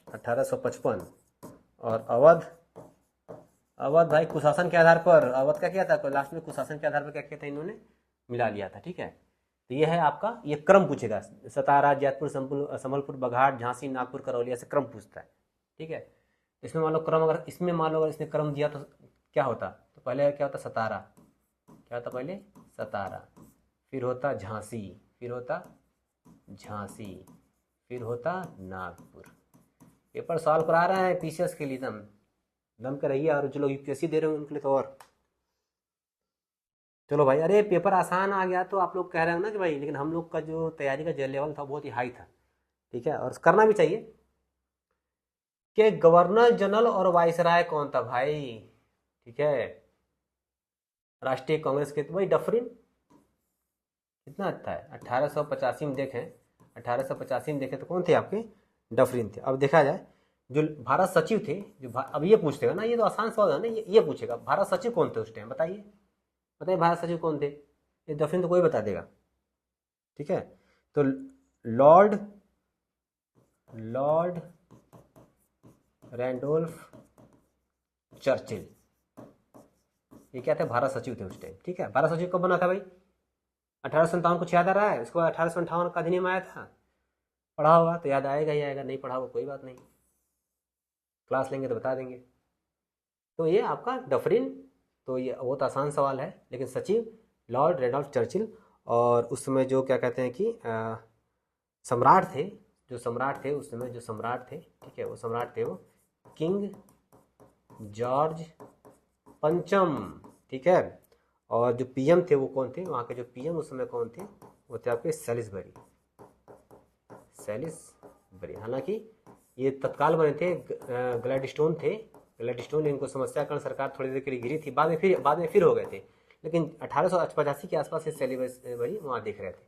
1855, और अवध भाई कुशासन के आधार पर, अवध का क्या था लास्ट में, कुशासन के आधार पर क्या किया था इन्होंने, मिला लिया था, ठीक है। तो ये है आपका, ये क्रम पूछेगा, सतारा, जैतपुर, संबलपुर, बघाट, झांसी, नागपुर, करौली, ऐसे क्रम पूछता है, ठीक है। इसमें मान लो क्रम, अगर इसमें मान लो अगर इसने क्रम दिया तो क्या होता, तो पहले क्या होता, सतारा, क्या होता पहले, सतारा, फिर होता झांसी, फिर होता झांसी, फिर होता नागपुर। पेपर सॉल्व करा रहे हैं पीसीएस के लिए, दम कर रही है, और जो लोग यूपीएससी दे रहे हैं उनके लिए तो और। चलो भाई, अरे पेपर आसान आ गया तो आप लोग कह रहे हो ना कि भाई, लेकिन हम लोग का जो तैयारी का जो लेवल था बहुत ही हाई था, ठीक है, और करना भी चाहिए। कि गवर्नर जनरल और वाइसराय कौन था भाई, ठीक है, राष्ट्रीय कांग्रेस के, तो भाई डफरिन, कितना अच्छा है, 1885 में देखें, 1885 में देखें तो कौन थे आपके, डफरिन थे। अब देखा जाए, जो भारत सचिव थे, अब ये पूछते ना, ये तो आसान सवाल है ना, ये पूछेगा भारत सचिव कौन थे उस टाइम, बताइए, बताइए भारत सचिव कौन थे, ये डफरिन तो कोई बता देगा, ठीक है। तो लॉर्ड रैंडोल्फ चर्चिल, ये क्या थे, भारत सचिव थे उस टाइम, ठीक है। भारत सचिव कब बना था भाई, 1857 कुछ याद आ रहा है, उसके बाद 1858 का अधिनियम आया था, पढ़ा होगा तो याद आएगा ही आएगा, नहीं पढ़ा होगा कोई बात नहीं, क्लास लेंगे तो बता देंगे। तो ये आपका डफरिन, तो ये बहुत आसान सवाल है, लेकिन सचिव लॉर्ड रैंडोल्फ चर्चिल, और उस समय जो क्या कहते हैं कि सम्राट थे, जो सम्राट थे उस समय, जो सम्राट थे, ठीक है, वो सम्राट थे वो किंग जॉर्ज पंचम, ठीक है। और जो पीएम थे वो कौन थे, वहाँ के जो पीएम उस समय कौन थे, वो थे आपके सैलिसबरी, हालांकि ये तत्काल बने थे, ग्लैडस्टोन थे, ग्लैडस्टोन इनको समस्या कारण सरकार थोड़ी देर के लिए गिरी थी, बाद में फिर हो गए थे, लेकिन 1885 के आसपास ये सिलेबस बड़ी वहाँ देख रहे थे।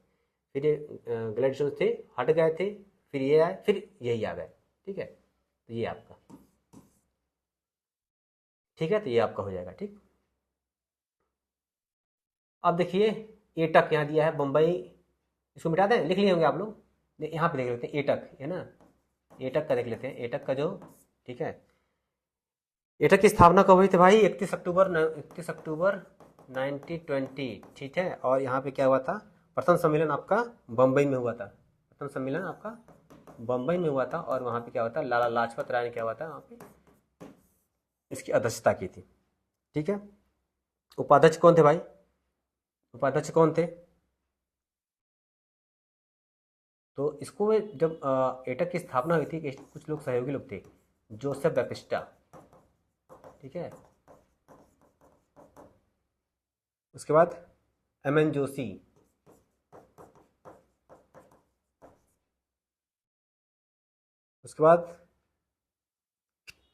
फिर ये ग्लैडस्टोन थे, हट गए थे, फिर ये आए, फिर यही आ गए। ठीक है, तो ये आपका, ठीक है, तो ये आपका हो जाएगा। ठीक, अब देखिए एटक यहाँ दिया है बम्बई, इसको मिटा दें, लिख लिए होंगे आप लोग, यहाँ पे देख लेते हैं एटक है ना, एटक का देख लेते हैं, एटक का जो, ठीक है, एटक की स्थापना कब हुई थी भाई? 31 अक्टूबर 1920, ठीक है। और यहाँ पे क्या हुआ था? प्रथम सम्मेलन आपका बम्बई में हुआ था, प्रथम सम्मेलन आपका बम्बई में हुआ था, और वहाँ पे क्या हुआ था, लाला लाजपत राय ने क्या हुआ था वहाँ पे इसकी अध्यक्षता की थी। ठीक है, उपाध्यक्ष कौन थे भाई? उपाध्यक्ष कौन थे? तो इसको जब एटक की स्थापना हुई थी, कुछ लोग सहयोगी लोग थे, जोसेफ बैपिस्टा, ठीक है, उसके बाद एमएन जोशी, उसके बाद,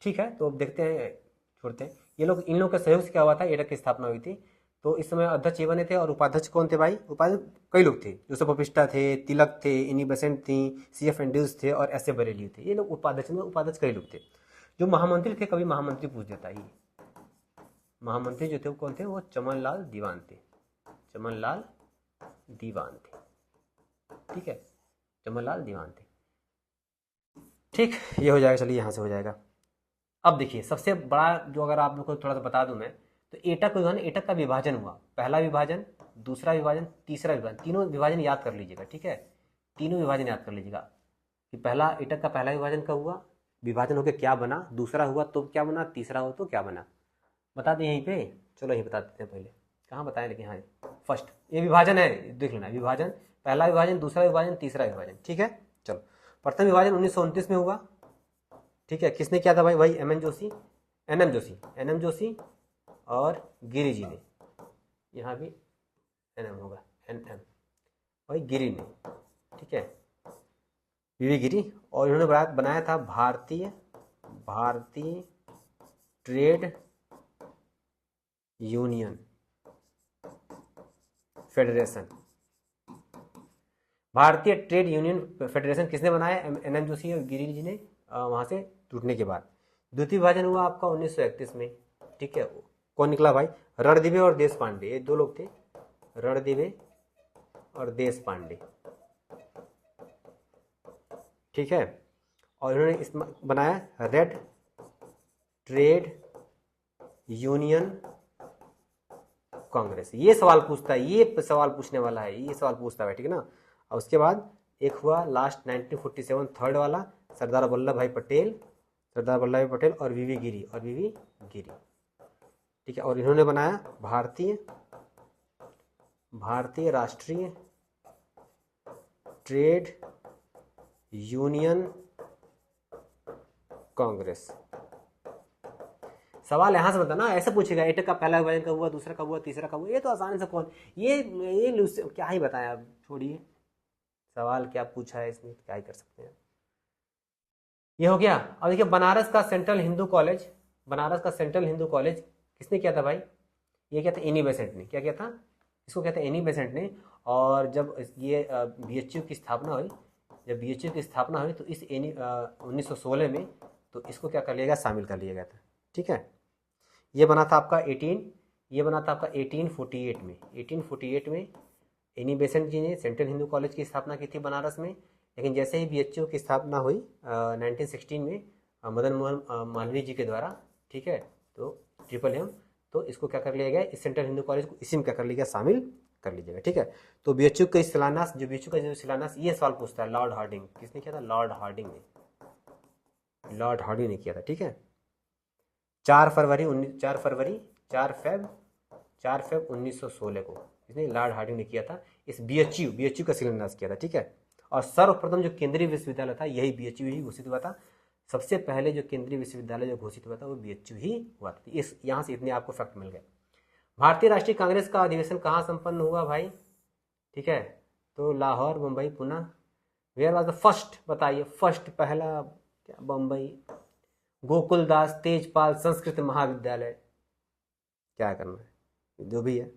ठीक है, तो अब देखते हैं, छोड़ते हैं ये लोग, इन लोगों के सहयोग से क्या हुआ था, एटक की स्थापना हुई थी। तो इस समय अध्यक्ष ये बने थे, और उपाध्यक्ष कौन थे भाई? उपाध्यक्ष कई लोग थे, जोसेफ बपिस्टा थे, तिलक थे, इनी बेसेंट थी, CF एंड्रूज थे, और ऐसे बरेली थे, ये लोग उपाध्यक्ष में, उपाध्यक्ष कई लोग थे। जो महामंत्री थे, कभी महामंत्री पूछ देता है, महामंत्री जो थे वो कौन थे? वो चमनलाल दीवान थे, चमनलाल दीवान थे, ठीक है, चमनलाल दीवान थे। ठीक, ये हो जाएगा, चलिए यहाँ से हो जाएगा। अब देखिए सबसे बड़ा जो, अगर आप लोग को थोड़ा सा बता दूं मैं, तो एटक जो है ना, एटक का विभाजन हुआ, पहला विभाजन, दूसरा विभाजन, तीसरा विभाजन, तीनों विभाजन याद कर लीजिएगा। ठीक है, तीनों विभाजन याद कर लीजिएगा कि पहला एटक का पहला विभाजन कब हुआ, विभाजन होकर क्या बना, दूसरा हुआ तो क्या बना, तीसरा हुआ तो क्या बना, बता दें यहीं पे। चलो यही बता देते हैं पहले, कहाँ बताएं, लेकिन हाँ फर्स्ट ये विभाजन है, देख लेना, विभाजन, पहला विभाजन, दूसरा विभाजन, तीसरा विभाजन। ठीक है, चलो, प्रथम विभाजन 1929 में हुआ। ठीक है, किसने किया था भाई? भाई एनएम जोशी और गिरी जी ने, यहाँ भी एनएम होगा, एनएम भाई गिरी ने, ठीक है, वीवी गिरी, और इन्होंने बनाया था भारतीय ट्रेड यूनियन फेडरेशन। भारतीय ट्रेड यूनियन फेडरेशन किसने बनाया? एनएम जोशी और गिरी जी ने, वहां से टूटने के बाद। द्वितीय विभाजन हुआ आपका 1931 में। ठीक है, कौन निकला भाई? रणदिवे और देश पांडे, ये दो लोग थे, रणदिवे और देश पांडे। ठीक है, और इन्होंने इस बनाया रेड ट्रेड यूनियन कांग्रेस। ये सवाल पूछता है, ये सवाल पूछने वाला है, ये सवाल पूछता है, ठीक है ना। और उसके बाद एक हुआ लास्ट 1947 थर्ड वाला, सरदार वल्लभ भाई पटेल और वीवी गिरी। ठीक है, और इन्होंने बनाया भारतीय राष्ट्रीय ट्रेड यूनियन कांग्रेस। सवाल यहां से बताना, ऐसे पूछेगा एटक का पहला विभाजन कब हुआ, दूसरा कब हुआ, तीसरा कब हुआ, ये तो आसानी से कौन, ये क्या ही बताया, छोड़िए, सवाल क्या पूछा है इसमें, क्या ही कर सकते हैं। ये हो गया। अब देखिए बनारस का सेंट्रल हिंदू कॉलेज किसने किया था भाई? ये क्या था? एनी बेसेंट ने। क्या किया था? इसको कहते हैं एनी बेसेंट ने। और जब ये BHU की स्थापना हुई, तो इस 1916 में, तो इसको क्या कर लिया गया? शामिल कर लिया गया था। ठीक है, ये बना था आपका 1848 में एनी बेसेंट जी ने सेंट्रल हिंदू कॉलेज की स्थापना की थी बनारस में। लेकिन जैसे ही BHU की स्थापना हुई 1916 में मदन मोहन मालवीय जी के द्वारा, ठीक है, तो ट्रिपल एम, तो इसको क्या कर लिया गया? इस सेंट्रल हिंदू कॉलेज को इसी में क्या कर लिया गया? शामिल कर लीजिएगा। ठीक है, तो BHU का शिलान्यास, ये सवाल पूछता है, लॉर्ड हार्डिंग किसने किया था? लॉर्ड हार्डिंग ने किया था। ठीक है, 4 फेब 1916 को इसने लॉर्ड हार्डिंग ने किया था। इस BHU का शिलान्यास किया था। ठीक है, और सर्वप्रथम जो केंद्रीय विश्वविद्यालय था, यही BHU ही घोषित हुआ था। सबसे पहले जो केंद्रीय विश्वविद्यालय जो घोषित हुआ था वो BHU ही हुआ था। इस यहाँ से इतने आपको फैक्ट मिल गए। भारतीय राष्ट्रीय कांग्रेस का अधिवेशन कहाँ संपन्न हुआ भाई? ठीक है, तो Lahore, Mumbai, Pune. Where was the first, बताइए, फर्स्ट, पहला क्या? बम्बई। गोकुलदास तेजपाल संस्कृत महाविद्यालय, क्या करना है जो भी है।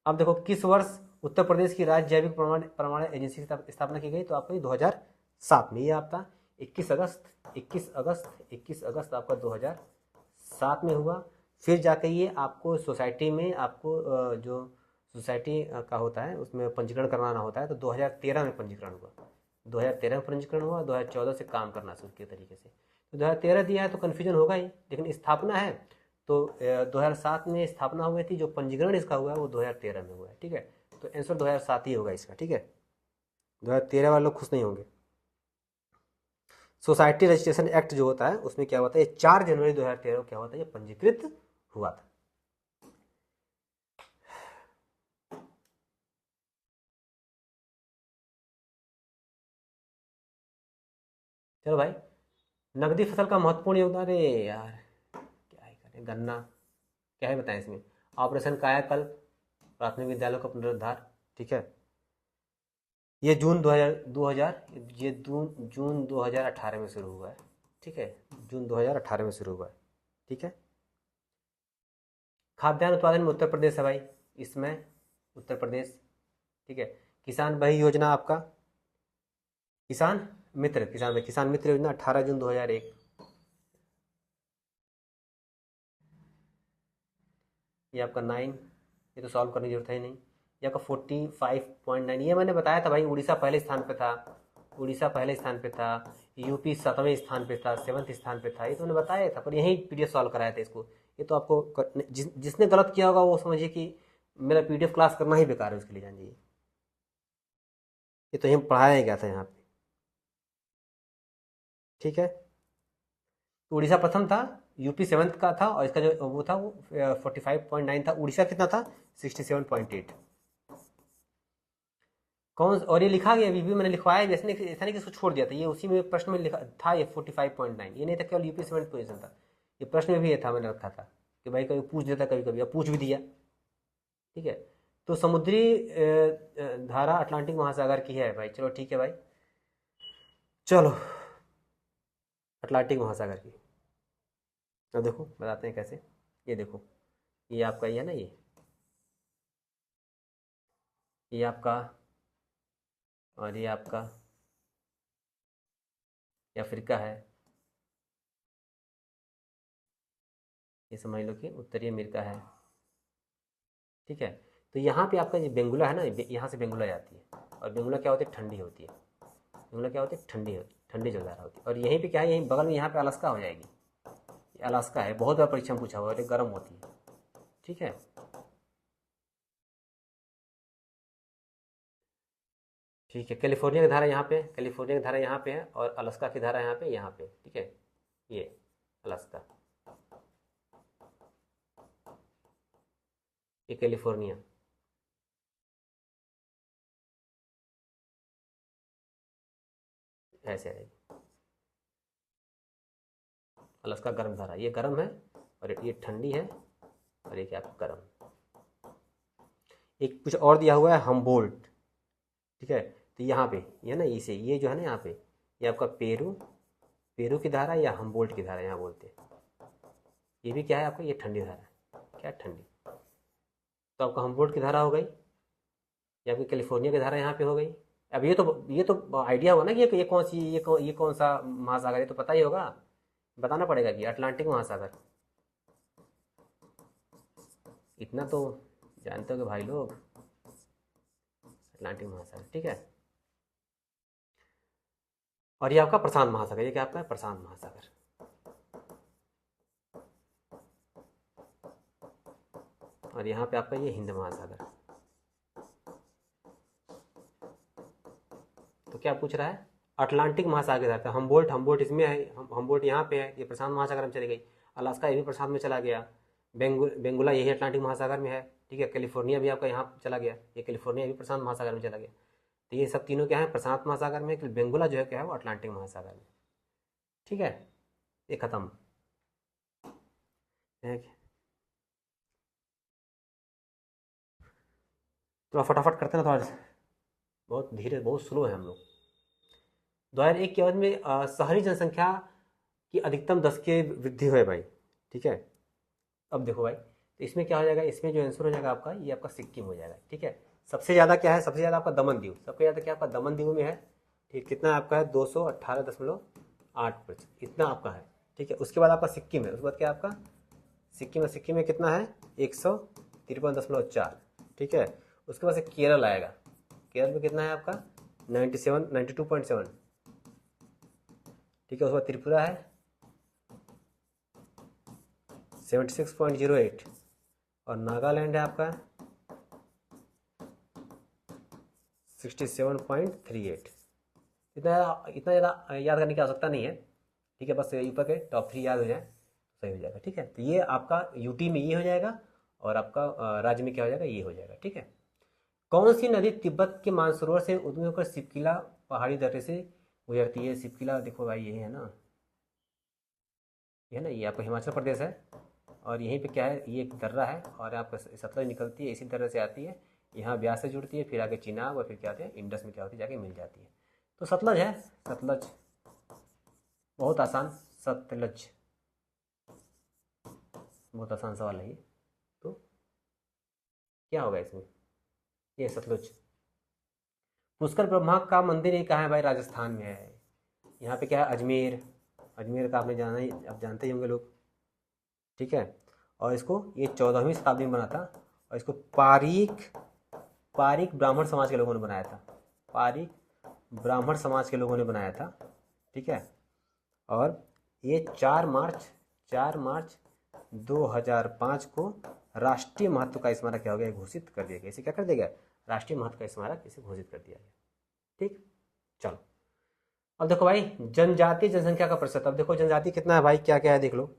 अब देखो किस वर्ष उत्तर प्रदेश की राज्य जैविक प्रमाणन एजेंसी की स्थापना की गई, तो आपका 2007 में, ये आपका 21 अगस्त आपका 2007 में हुआ। फिर जाके ये आपको सोसाइटी में आपको जो सोसाइटी का होता है उसमें पंजीकरण करवाना होता है, तो 2013 में पंजीकरण हुआ। 2013 में पंजीकरण हुआ, 2014 से काम करना शुरू किया तरीके से। तो 2013 दिया है तो कन्फ्यूजन होगा ही, लेकिन स्थापना है तो 2007 में स्थापना हुई थी, जो पंजीकरण इसका हुआ है वो 2013 में हुआ है। ठीक है, तो आंसर 2007 ही होगा इसका। ठीक है, 2013 वाले लोग खुश नहीं होंगे। सोसाइटी रजिस्ट्रेशन एक्ट जो होता है उसमें क्या होता है, 4 जनवरी 2013 को क्या होता है, ये पंजीकृत हुआ था। चलो भाई, नकदी फसल का महत्वपूर्ण योगदान, अरे यार क्या ही करें, गन्ना क्या है बताएं इसमें। ऑपरेशन कायाकल्प, प्राथमिक विद्यालयों का पुनरुद्धार। ठीक है, ये जून 2000 ये जून 2018 में शुरू हुआ है। ठीक है, जून 2018 में शुरू हुआ है। ठीक है, खाद्यान्न उत्पादन में उत्तर प्रदेश है भाई, इसमें उत्तर प्रदेश। ठीक है, किसान वही योजना आपका किसान मित्र योजना 18 जून 2001। ये आपका 9, ये तो सॉल्व करने की जरूरत है नहीं। ये आपका 45.9, ये मैंने बताया था भाई, उड़ीसा पहले स्थान पे था, यूपी 7वें स्थान पे था, 7th स्थान पे था, ये तो मैंने बताया था, पर यही पीडीएफ सॉल्व कराया था इसको। ये तो आपको जिसने गलत किया होगा वो समझिए कि मेरा पीडीएफ क्लास करना ही बेकार है उसके लिए, जानिए। ये तो यहीं पढ़ाया गया था यहाँ पे। ठीक है, तो उड़ीसा प्रथम था, यूपी 7th का था, और इसका जो वो था वो 45.9 था। उड़ीसा कितना था, 67.8। कौन, और ये लिखा गया, अभी भी मैंने लिखवाया, ऐसा नहीं कि इसको छोड़ दिया था, ये उसी में प्रश्न में लिखा था, ये 45.9, ये नहीं था केवल यूपी 7th पोजीशन था, ये प्रश्न में भी ये था, मैंने रखा था कि भाई कभी पूछ देता, कभी कभी पूछ भी दिया। ठीक है, तो समुद्री धारा अटलांटिक महासागर की है भाई। चलो ठीक है भाई, चलो अटलांटिक महासागर की, अब देखो बताते हैं कैसे। ये देखो, ये आपका ये है ना, ये आपका, और ये आपका ये अफ्रीका है, ये समझ लो कि उत्तरी अमेरिका है। ठीक है, तो यहाँ पे आपका ये बेंगुला है ना, यहाँ से बेंगुला जाती है, और बेंगुला क्या होती है, ठंडी होती है। बेंगुला क्या होती है, ठंडी जलधारा होती है। और यहीं पे क्या है, यहीं बगल में यहाँ पे अलास्का हो जाएगी, ये अलास्का है, बहुत बार परीक्षा में पूछा हुआ है, गर्म होती है। ठीक है, ठीक है, कैलिफोर्निया की धारा यहाँ पे, है, और अलास्का की धारा यहाँ पे। ठीक है, ये अलास्का, ये कैलिफोर्निया। ऐसे रहेगी, अलास्का गर्म धारा, ये गर्म है, और ये ठंडी है, और ये क्या गर्म। एक कुछ और दिया हुआ है, हमबोल्ट। ठीक है, तो यहाँ पे ये ना, इसे ये जो है ना यहाँ पे, ये आपका पेरू की धारा या हमबोल्ट की धारा यहाँ बोलते हैं। ये भी क्या है आपका, ये ठंडी धारा है, क्या ठंडी। तो आपका हमबोल्ट की धारा हो गई, या आपकी कैलिफोर्निया की धारा यहाँ पे हो गई। अब ये तो आइडिया होगा ना कि ये कौन सी, ये कौन सा महासागर है, तो पता ही होगा, बताना पड़ेगा कि अटलांटिक महासागर, इतना तो जानते हो कि भाई लोग, अटलांटिक महासागर। ठीक है, और ये आपका प्रशांत महासागर, ये क्या आपका है, प्रशांत महासागर। और यहाँ पे आपका ये हिंद महासागर। तो क्या पूछ रहा है, अटलांटिक महासागर रहता है, हमबोल्ट इसमें है, हमबोल्ट यहाँ पे है, ये प्रशांत महासागर में चली गई। अलास्का ये भी प्रशांत में चला गया, बेंगुला यही अटलांटिक महासागर में है। ठीक है, कैलिफोर्निया भी आपका यहाँ चला गया, ये कैलिफोर्निया भी प्रशांत महासागर में चला गया। तो ये सब तीनों क्या है, प्रशांत महासागर में, बेंगुला जो है क्या है वो अटलांटिक महासागर में। ठीक है, ये खत्म। थोड़ा फटाफट करते ना, थोड़ा बहुत धीरे, बहुत स्लो है हम लोग। 2001 के बाद में शहरी जनसंख्या कि अधिकतम 10 की वृद्धि हो भाई, ठीक है। अब देखो भाई, तो इसमें क्या हो जाएगा, इसमें जो आंसर हो जाएगा आपका, ये आपका सिक्किम हो जाएगा, ठीक है। सबसे ज़्यादा क्या है, सबसे ज़्यादा आपका दमन दीव, सबसे ज़्यादा क्या आपका दमन दीव में है, ठीक, कितना आपका है 218.8%, इतना आपका है, ठीक है। उसके बाद आपका सिक्किम है, उसके बाद क्या आपका सिक्किम है, सिक्किम में कितना है 153.4, ठीक है। उसके बाद से केरल आएगा, केरल में कितना है आपका 92.7, ठीक है। उसके बाद त्रिपुरा है 76.08 और नागालैंड है आपका 67.38। इतना इतना ज़्यादा याद करने की आवश्यकता नहीं है, ठीक है। बस ऊपर के टॉप 3 याद हो जाए सही हो जाएगा, ठीक है। तो ये आपका यूटी में ये हो जाएगा और आपका राज्य में क्या हो जाएगा, ये हो जाएगा, ठीक है। कौन सी नदी तिब्बत के मानसरोवर से उद्गम होकर सिपकिला पहाड़ी दर्रे से गुजरती है। सिपकिला देखो भाई यही है ना, ये है ना, ये आपका हिमाचल प्रदेश है और यहीं पे क्या है, ये एक दर्रा है और यहाँ पर सतलज निकलती है, इसी दर्रे से आती है, यहाँ ब्यास से जुड़ती है, फिर आगे चिनाब और फिर क्या होती है इंडस में क्या होती है जाके मिल जाती है। तो सतलज है, सतलज, बहुत आसान, सतलज, बहुत आसान सवाल है ये। तो क्या होगा इसमें, ये सतलुज। पुष्कर ब्रह्मा का मंदिर ये कहाँ है भाई, राजस्थान में है। यहाँ पे क्या है अजमेर, अजमेर का आपने जाना ही, आप जानते ही होंगे लोग, ठीक है। और इसको ये 14वीं शताब्दी में बना था और इसको पारीक पारीक ब्राह्मण समाज के लोगों ने बनाया था, पारीक ब्राह्मण समाज के लोगों ने बनाया था, ठीक है। और ये 4 मार्च 2005 को राष्ट्रीय महत्व का स्मारक क्या हो गया, घोषित कर दिया गया। इसे क्या कर दिया गया, राष्ट्रीय महत्व का स्मारक इसे घोषित कर दिया गया, ठीक। चलो अब देखो भाई जनजातीय जनसंख्या का प्रतिशत। अब देखो जनजाति कितना है भाई, क्या क्या है देख लो।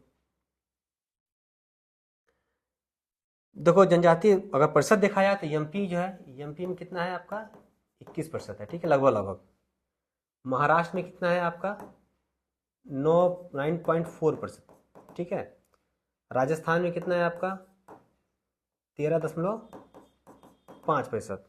देखो जनजाति अगर प्रतिशत देखा जाए तो एमपी जो है, एमपी में कितना है आपका 21% है, ठीक है, लगभग लगभग। महाराष्ट्र में कितना है आपका 9.4%, ठीक है। राजस्थान में कितना है आपका 13.5%।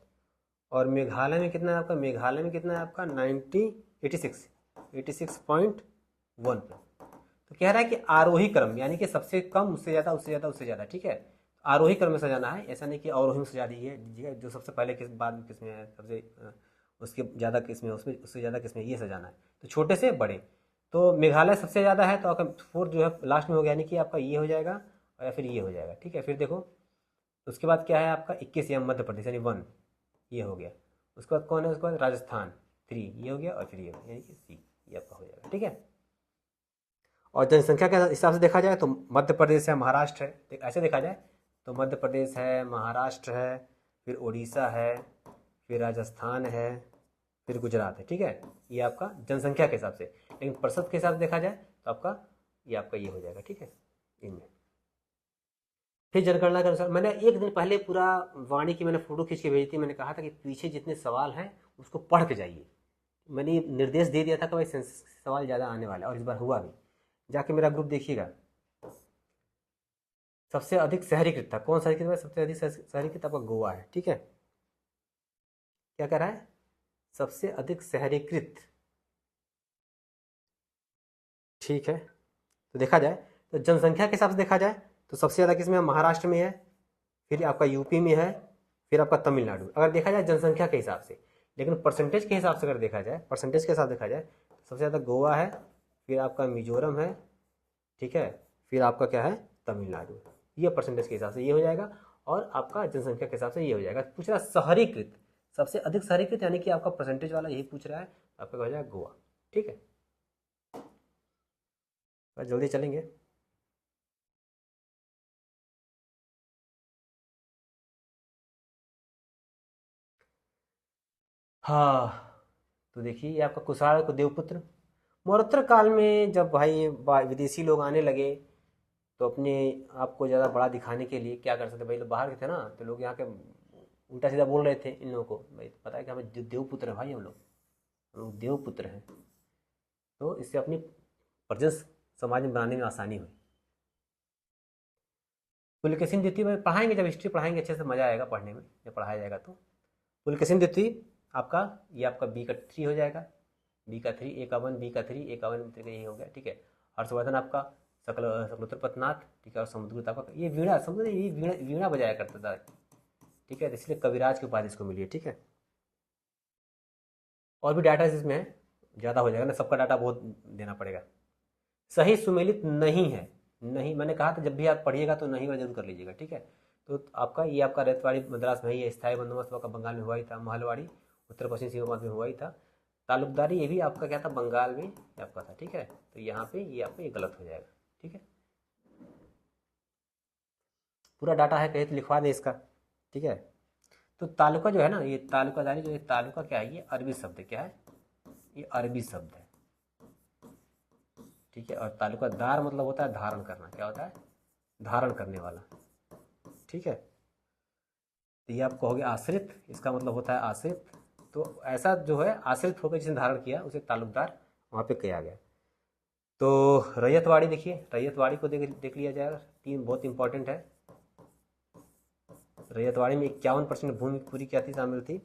और मेघालय में कितना है आपका, मेघालय में कितना है आपका 86.1 पे। तो कह रहा है कि आरोही क्रम, यानी कि सबसे कम उससे ज़्यादा, उससे ज़्यादा, उससे ज़्यादा, ठीक है। आरोही क्रम में सजाना है, ऐसा नहीं कि अवरोही में सजा दीजिए, जो सबसे पहले किस बाद में किस में है, सबसे उसके ज़्यादा किस में, उसमें उससे ज़्यादा किस में, ये सजाना है। तो छोटे से बड़े, तो मेघालय सबसे ज़्यादा है, तो आपका 4 जो है लास्ट में हो गया, यानी कि आपका ये हो जाएगा और या फिर ये हो जाएगा, ठीक है। फिर देखो उसके बाद क्या है आपका 21 मध्य प्रदेश यानी 1, ये हो गया। उसके बाद कौन है, उसके बाद राजस्थान 3, ये हो गया और फिर ये हो गया, यानी कि सी, ये आपका हो जाएगा, ठीक है। और जनसंख्या के हिसाब से देखा जाए तो मध्य प्रदेश है, महाराष्ट्र है, ऐसे देखा जाए तो मध्य प्रदेश है, महाराष्ट्र है, फिर उड़ीसा है, फिर राजस्थान है, फिर गुजरात है, ठीक है। ये आपका जनसंख्या के हिसाब से, लेकिन प्रतिशत के हिसाब से देखा जाए तो आपका ये हो जाएगा, ठीक है, इनमें। फिर जनगणना के अनुसार मैंने एक दिन पहले पूरा वाणी की मैंने फोटो खींच के भेजी थी, मैंने कहा था कि पीछे जितने सवाल हैं उसको पढ़ के जाइए। मैंने निर्देश दे दिया था कि भाई सवाल ज़्यादा आने वाला है और इस बार हुआ भी। जाके मेरा ग्रुप देखिएगा। सबसे अधिक शहरीकृत था, कौन शहरीकृत है, सबसे अधिक शहरीकृत आपका गोवा है, ठीक है। क्या कह रहा है, सबसे अधिक शहरीकृत, ठीक है। तो देखा जाए तो जनसंख्या के हिसाब से देखा जाए तो सबसे ज़्यादा किसमें है, महाराष्ट्र में है, फिर आपका यूपी में है, फिर आपका तमिलनाडु, अगर देखा जाए जनसंख्या के हिसाब से। लेकिन परसेंटेज के हिसाब से अगर देखा जाए, परसेंटेज के हिसाब देखा जाए तो सबसे ज़्यादा गोवा है, फिर आपका मिजोरम है, ठीक है, फिर आपका क्या है तमिलनाडु। ये परसेंटेज के हिसाब से ये हो जाएगा और आपका जनसंख्या के हिसाब से ये हो जाएगा। पूछ रहा है शहरीकृत, सबसे अधिक शहरीकृत, यानी कि आपका परसेंटेज वाला यही पूछ रहा है, आपका हो जाएगा गोवा, ठीक है। जल्दी चलेंगे। हाँ, तो देखिए ये आपका कुषाण को देवपुत्र। मौर्योत्तर काल में जब भाई विदेशी लोग आने लगे तो अपने आप को ज़्यादा बड़ा दिखाने के लिए क्या कर सकते, भाई लोग बाहर के थे ना, तो लोग यहाँ के उल्टा सीधा बोल रहे थे इन लोगों को, भाई पता है कि हमें देवपुत्र है भाई, हम लोग देवपुत्र हैं। तो इससे अपनी प्रेजेंस समाज में बनाने में आसानी हुई। पुलकेशिन द्वितीय में पढ़ाएंगे, जब हिस्ट्री पढ़ाएंगे अच्छे से मजा आएगा पढ़ने में, जब पढ़ाया जाएगा तो। पुलकेशिन द्वितीय आपका ये आपका बी का 3 हो जाएगा, बी का 3, ए का 1, बी का 3, ए का 1 ये हो गया, ठीक है। हर्षवर्धन आपका शकलोत्तर पथनाथ, ठीक है, और समुद्रगुप्त आपका ये वीणा, समझ ये वीणा वीणा बजाया करता था, ठीक है, तो इसलिए कविराज की उपाधि इसको मिली है, ठीक है। और भी डाटा इसमें ज़्यादा हो जाएगा ना, सबका डाटा बहुत देना पड़ेगा। सही सुमेलित नहीं है, नहीं मैंने कहा था जब भी आप पढ़िएगा तो नहीं वाला जरूर कर लीजिएगा, ठीक है। तो आपका ये आपका रैयतवाड़ी मद्रास में ही है, स्थायी बंदोबस्त आपका बंगाल में हुआ ही था, महलवाड़ी उत्तर पश्चिम सीमांत में हुआ ही था, तालुकदारी ये भी आपका क्या था, बंगाल में आपका था, ठीक है। तो यहाँ पे ये आपका ये गलत हो जाएगा, ठीक है। पूरा डाटा है, कहे तो लिखवा दें इसका, ठीक है। तो तालुका जो है ना, ये तालुकादारी जो है, तालुका क्या है, ये अरबी शब्द है, क्या है, ये अरबी शब्द है, ठीक है। और तालुकादार मतलब होता है धारण करना, क्या होता है, धारण करने वाला, ठीक है। तो ये आप कहोगे आश्रित, इसका मतलब होता है आश्रित, तो ऐसा जो है आश्रित होकर जिसने धारण किया उसे तालुकदार वहाँ पे किया गया। तो रैयतवाड़ी देखिए, रैयतवाड़ी को देख लिया जाएगा, तीन बहुत इंपॉर्टेंट है। रैयतवाड़ी में 51% भूमि पूरी क्या थी, शामिल थी,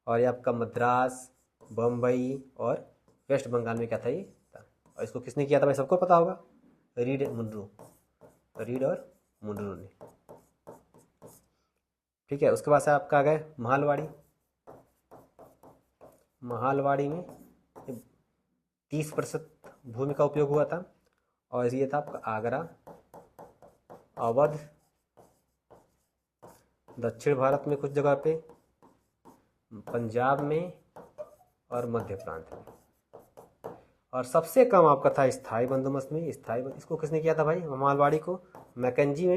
और ये आपका मद्रास, बम्बई और वेस्ट बंगाल में क्या था ये था। और इसको किसने किया था भाई, सबको पता होगा, रीड मुंड्रू, रीड और मुंड्रू ने, ठीक है। उसके बाद से आपका आ गए महालवाड़ी, महालवाड़ी में 30% भूमि का उपयोग हुआ था, और ये था आपका आगरा, अवध, दक्षिण भारत में कुछ जगह पे, पंजाब में और मध्य प्रांत में। और सबसे कम आपका था स्थायी बंदोबस्त में, इसको किसने किया था भाई, मालवाड़ी को मैकेंजी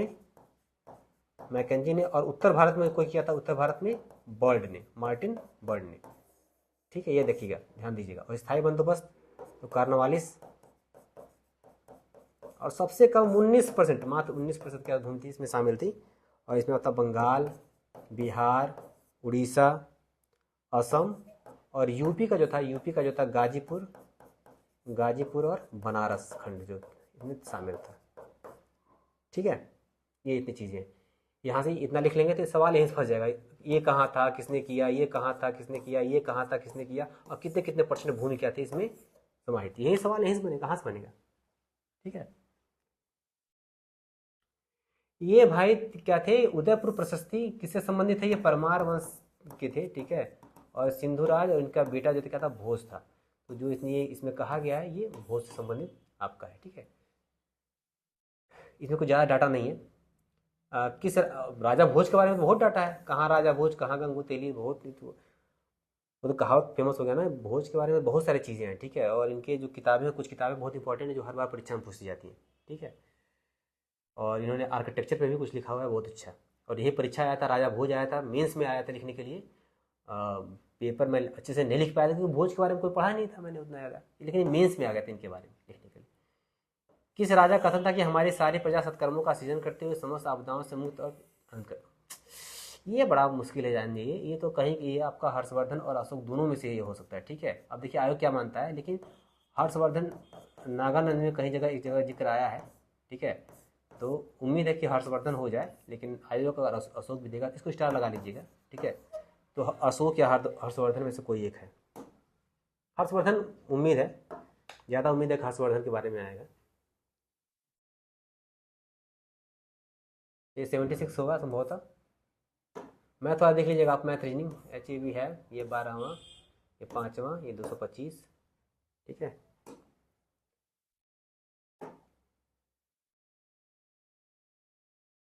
ने, और उत्तर भारत में कोई किया था, उत्तर भारत में बर्ड ने, मार्टिन बर्ड ने, ठीक है। ये देखिएगा, ध्यान दीजिएगा। और स्थायी बंदोबस्त तो कार्नवालिस, और सबसे कम 19%, मात्र 19% क्या भूमि थी इसमें शामिल थी, और इसमें होता बंगाल, बिहार, उड़ीसा, असम, और यूपी का जो था गाजीपुर और बनारस खंड जो इसमें शामिल था, ठीक है। ये इतनी चीज़ें, यहाँ से इतना लिख लेंगे तो सवाल यहीं से फंस जाएगा, ये कहाँ था किसने किया, ये कहाँ था किसने किया, ये कहाँ था किसने किया, और कितने कितने परसेंट भूमि क्या थी इसमें समाहित थी, यही सवाल यहीं से बनेगा, कहाँ से बनेगा, ठीक है। ये भाई क्या थे, उदयपुर प्रशस्ति किससे संबंधित है, ये परमार वंश के थे, ठीक है। और सिंधुराज और इनका बेटा जो क्या था, भोज था। तो जो इसमें कहा गया है ये भोज से संबंधित आपका है, ठीक है। इसमें कोई ज़्यादा डाटा नहीं है। किस राजा भोज के बारे में बहुत डाटा है, कहाँ राजा भोज, कहाँ गंगू तेली, बहुत वो तो कहावत फेमस हो गया ना, भोज के बारे में बहुत सारी चीज़ें हैं, ठीक है। और इनके जो किताबें हैं, कुछ किताबें बहुत इंपॉर्टेंट है जो हर बार परीक्षा में पूछी जाती हैं, ठीक है। और इन्होंने आर्किटेक्चर पे भी कुछ लिखा हुआ है, बहुत अच्छा। और यही परीक्षा आया था, राजा भोज आया था, मेंस में आया था लिखने के लिए। पेपर में अच्छे से नहीं लिख पाया था क्योंकि भोज के बारे में कोई पढ़ा नहीं था मैंने उतना ज़्यादा, लेकिन मेंस में आ गया था इनके बारे में लिखने के लिए। किस राजा का कथन था कि हमारे सारे प्रजा सत्कर्मों का सृजन करते हुए समस्त आपदाओं से मुक्त और ये बड़ा मुश्किल है जानने, ये तो कहीं कि ये आपका हर्षवर्धन और अशोक दोनों में से ये हो सकता है, ठीक है। अब देखिए आयोग क्या मानता है, लेकिन हर्षवर्धन, नागानंद में कहीं जगह एक जगह जिक्र आया है, ठीक है। तो उम्मीद है कि हर्षवर्धन हो जाए, लेकिन आयोग अगर अशोक भी देगा तो इसको स्टार लगा लीजिएगा, ठीक है। तो अशोक या हर्षवर्धन में से कोई एक है। हर्षवर्धन उम्मीद है, ज़्यादा उम्मीद है कि हर्षवर्धन के बारे में आएगा। ये 76 होगा संभवतः। मैथ वाला देख लीजिएगा आप, मैथ रीजनिंग HAV है, ये 12वां, ये 5वां, ये 225, ठीक है।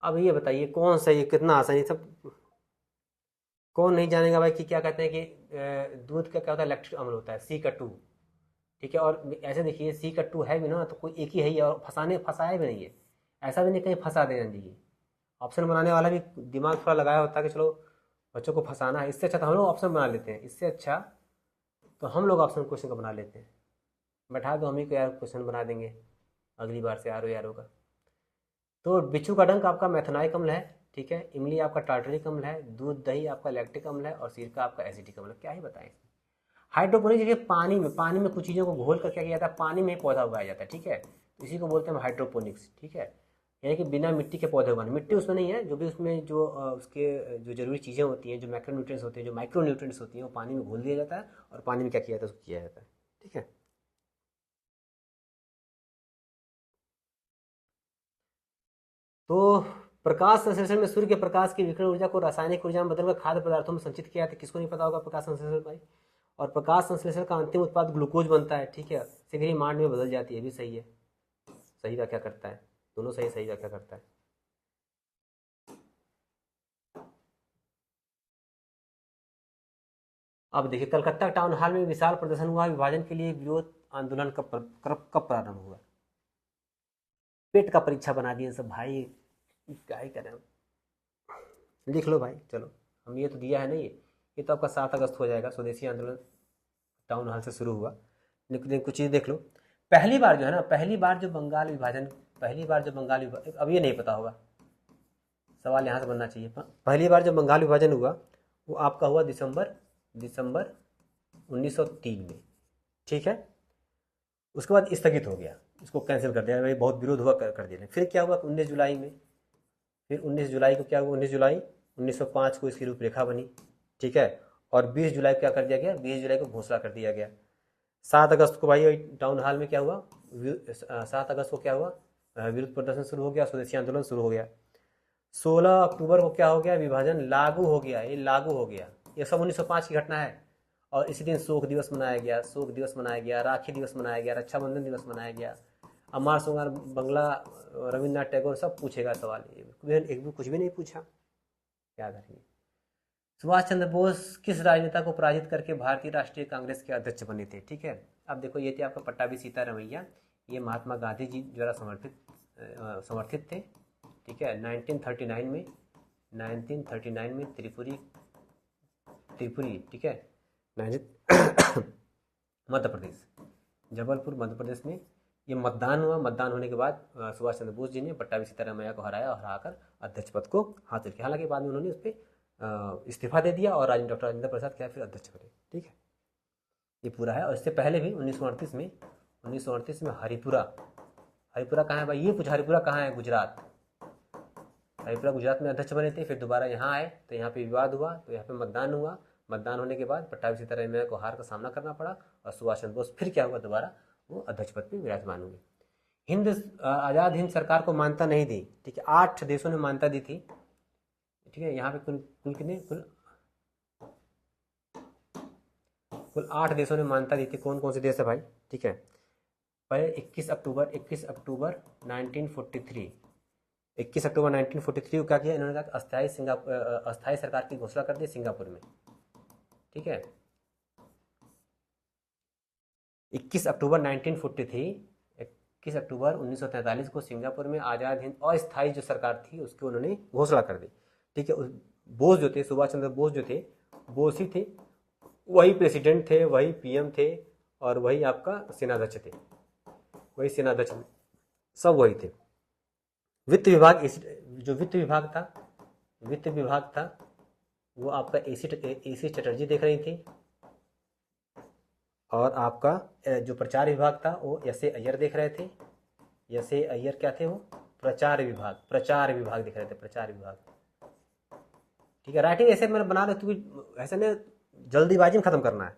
अब ये बताइए कौन सा, ये कितना आसान, ये सब कौन नहीं जानेगा भाई कि क्या कहते हैं कि दूध का क्या होता है, लैक्टिक अम्ल होता है C का 2, ठीक है। और ऐसे देखिए C का 2 है भी ना तो कोई एक ही है, और फंसाया भी नहीं है, ऐसा भी नहीं कहीं फंसा देना चाहिए। ऑप्शन बनाने वाला भी दिमाग थोड़ा लगाया होता है कि चलो बच्चों को फंसाना है, इससे अच्छा तो हम लोग ऑप्शन बना लेते हैं, इससे अच्छा तो हम लोग ऑप्शन क्वेश्चन का बना लेते हैं, बैठा दो हम ही को यार, क्वेश्चन बना देंगे अगली बार से यारो का। तो बिच्छू का डंक आपका मैथेनॉइक अम्ल है, ठीक है। इमली आपका टार्टरिक अम्ल है, दूध दही आपका लैक्टिक अम्ल है, और सिरका आपका एसिटिक अम्ल है। क्या ही बताएं। हाइड्रोपोनिक्स देखिए, पानी में कुछ चीज़ों को घोल कर क्या किया जाता है, पानी में ही पौधा उगाया जाता है, ठीक है। इसी को बोलते हैं हाइड्रोपोनिक्स, ठीक है। यानी कि बिना मिट्टी के पौधे उगाने, मिट्टी उसमें नहीं है, जो भी उसमें जो उसके जो जरूरी चीज़ें होती हैं, जो मैक्रोन्यूट्रिएंट्स होते हैं, जो माइक्रोन्यूट्रिएंट्स होती हैं, वो पानी में घोल दिया जाता है और पानी में क्या किया जाता है, उसको किया जाता है, ठीक है। तो प्रकाश संश्लेषण में सूर्य के प्रकाश की विकिरण ऊर्जा को रासायनिक ऊर्जा में बदलकर खाद्य पदार्थों में संचित किया जाता है। किसको नहीं पता होगा प्रकाश संश्लेषण भाई। और प्रकाश संश्लेषण का अंतिम उत्पाद ग्लूकोज बनता है, ठीक है, शीघ्र ही मांड में बदल जाती है, भी सही है, सही व्याख्या करता है, दोनों सही व्याख्या करता है। अब देखिए, कलकत्ता टाउन हॉल में विशाल प्रदर्शन हुआ, विभाजन के लिए विरोध आंदोलन कब प्रारंभ हुआ। पेट का परीक्षा बना दिए सब भाई, क्या ही करें, लिख लो भाई। चलो, हम ये तो दिया है ना, ये तो आपका 7 अगस्त हो जाएगा। स्वदेशी आंदोलन टाउन हॉल से शुरू हुआ, लेकिन कुछ चीज़ देख लो। पहली बार जो है ना, पहली बार जो बंगाल विभाजन, अब ये नहीं पता होगा, सवाल यहाँ से बनना चाहिए। पहली बार जो बंगाल विभाजन हुआ वो आपका हुआ दिसंबर 1903 में, ठीक है। उसके बाद स्थगित हो गया, इसको कैंसिल कर दिया भाई, बहुत विरोध हुआ, कर दिया। फिर क्या हुआ 19 जुलाई में, फिर 19 जुलाई को क्या हुआ, 19 जुलाई 1905 को इसकी रूपरेखा बनी, ठीक है। और 20 जुलाई को क्या कर दिया गया, 20 जुलाई को घोषणा कर दिया गया। 7 अगस्त को भाई टाउन हॉल में क्या हुआ, 7 अगस्त को क्या हुआ, विरोध प्रदर्शन शुरू हो गया, स्वदेशी आंदोलन शुरू हो गया। 16 अक्टूबर को क्या हो गया, विभाजन लागू हो गया, ये लागू हो गया। ये सब 1905 की घटना है। और इसी दिन शोक दिवस मनाया गया, राखी दिवस मनाया गया, रक्षाबंधन दिवस मनाया गया। अमर सिंह बंगला, रविन्द्रनाथ टैगोर सब पूछेगा सवाल, एक भी कुछ भी नहीं पूछा, याद रखिए। सुभाष चंद्र बोस किस राजनेता को पराजित करके भारतीय राष्ट्रीय कांग्रेस के अध्यक्ष बने थे, ठीक है। अब देखो, ये थे आपका पट्टाभी सीतारमैया, ये महात्मा गांधी जी द्वारा समर्थित थे, ठीक है। 1939 में त्रिपुरी, ठीक है, मध्य प्रदेश, जबलपुर मध्य प्रदेश में ये मतदान हुआ। मतदान होने के बाद सुभाष चंद्र बोस जी ने पट्टाभी सीतारमैया को हराया और हराकर अध्यक्ष पद को हासिल किया। हालांकि बाद में उन्होंने उस पर इस्तीफा दे दिया और डॉक्टर राजेंद्र प्रसाद क्या फिर अध्यक्ष बने, ठीक है। ये पूरा है। और इससे पहले भी 1938 में हरिपुरा कहाँ है भाई, ये पूछा, हरिपुरा कहाँ है, गुजरात। हरिपुरा गुजरात में अध्यक्ष बने थे, फिर दोबारा यहाँ आए तो यहाँ पे विवाद हुआ, तो यहाँ पे मतदान हुआ। मतदान होने के बाद पट्टाभी सीतारमैया को हार का सामना करना पड़ा और सुभाष चंद्र बोस फिर क्या हुआ, दोबारा वो अध्यक्ष पद पर विराजमान हुए। आज़ाद हिंद सरकार को मान्यता नहीं दी, ठीक है। 8 देशों ने मान्यता दी थी, ठीक है। यहाँ पे कुल कितने, कुल 8 देशों ने मान्यता दी थी। कौन कौन से देश है भाई, ठीक है। पहले 21 अक्टूबर 1943, 21 अक्टूबर 1943 को क्या किया इन्होंने, कहा अस्थायी सरकार की घोषणा कर दी सिंगापुर में, ठीक है। 21 अक्टूबर 1943 को सिंगापुर में आज़ाद हिंद अस्थायी जो सरकार थी उसकी उन्होंने घोषणा कर दी, ठीक है। बोस जो थे, सुभाष चंद्र बोस जो थे, बोस ही थे, वही प्रेसिडेंट थे, वही पीएम थे और वही आपका सेनाध्यक्ष थे, वही सेनाध्यक्ष सब वही थे। वित्त विभाग था वो आपका एसी चटर्जी देख रही थी। और आपका जो प्रचार विभाग था वो एस.ए. अय्यर देख रहे थे। एस.ए. अय्यर क्या थे, वो प्रचार विभाग देख रहे थे, प्रचार विभाग, ठीक है। राइटिंग ऐसे मैंने बना रहे क्योंकि ऐसे ने जल्दीबाजी में खत्म करना है।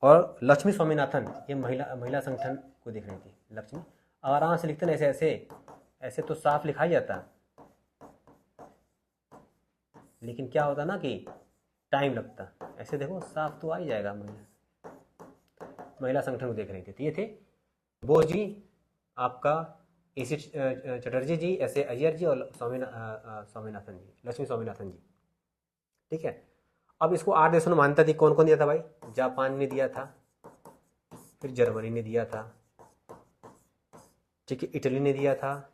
और लक्ष्मी स्वामीनाथन, ये महिला संगठन को देख रही थी लक्ष्मी। आराम से लिखते ना, ऐसे तो साफ लिखा ही जाता, लेकिन क्या होता ना कि टाइम लगता। ऐसे देखो साफ तो आ ही जाएगा। महिला संगठन को देख रहे थे, तो ये थे बोस जी, आपका एसी चटर्जी जी, एस.ए. अय्यर जी और स्वामीनाथन जी, लक्ष्मी स्वामीनाथन जी, ठीक है। अब इसको 8 देशों ने मान्यता दी। कौन कौन दिया था भाई, जापान ने दिया था, फिर जर्मनी ने दिया था, ठीक है, इटली ने दिया था,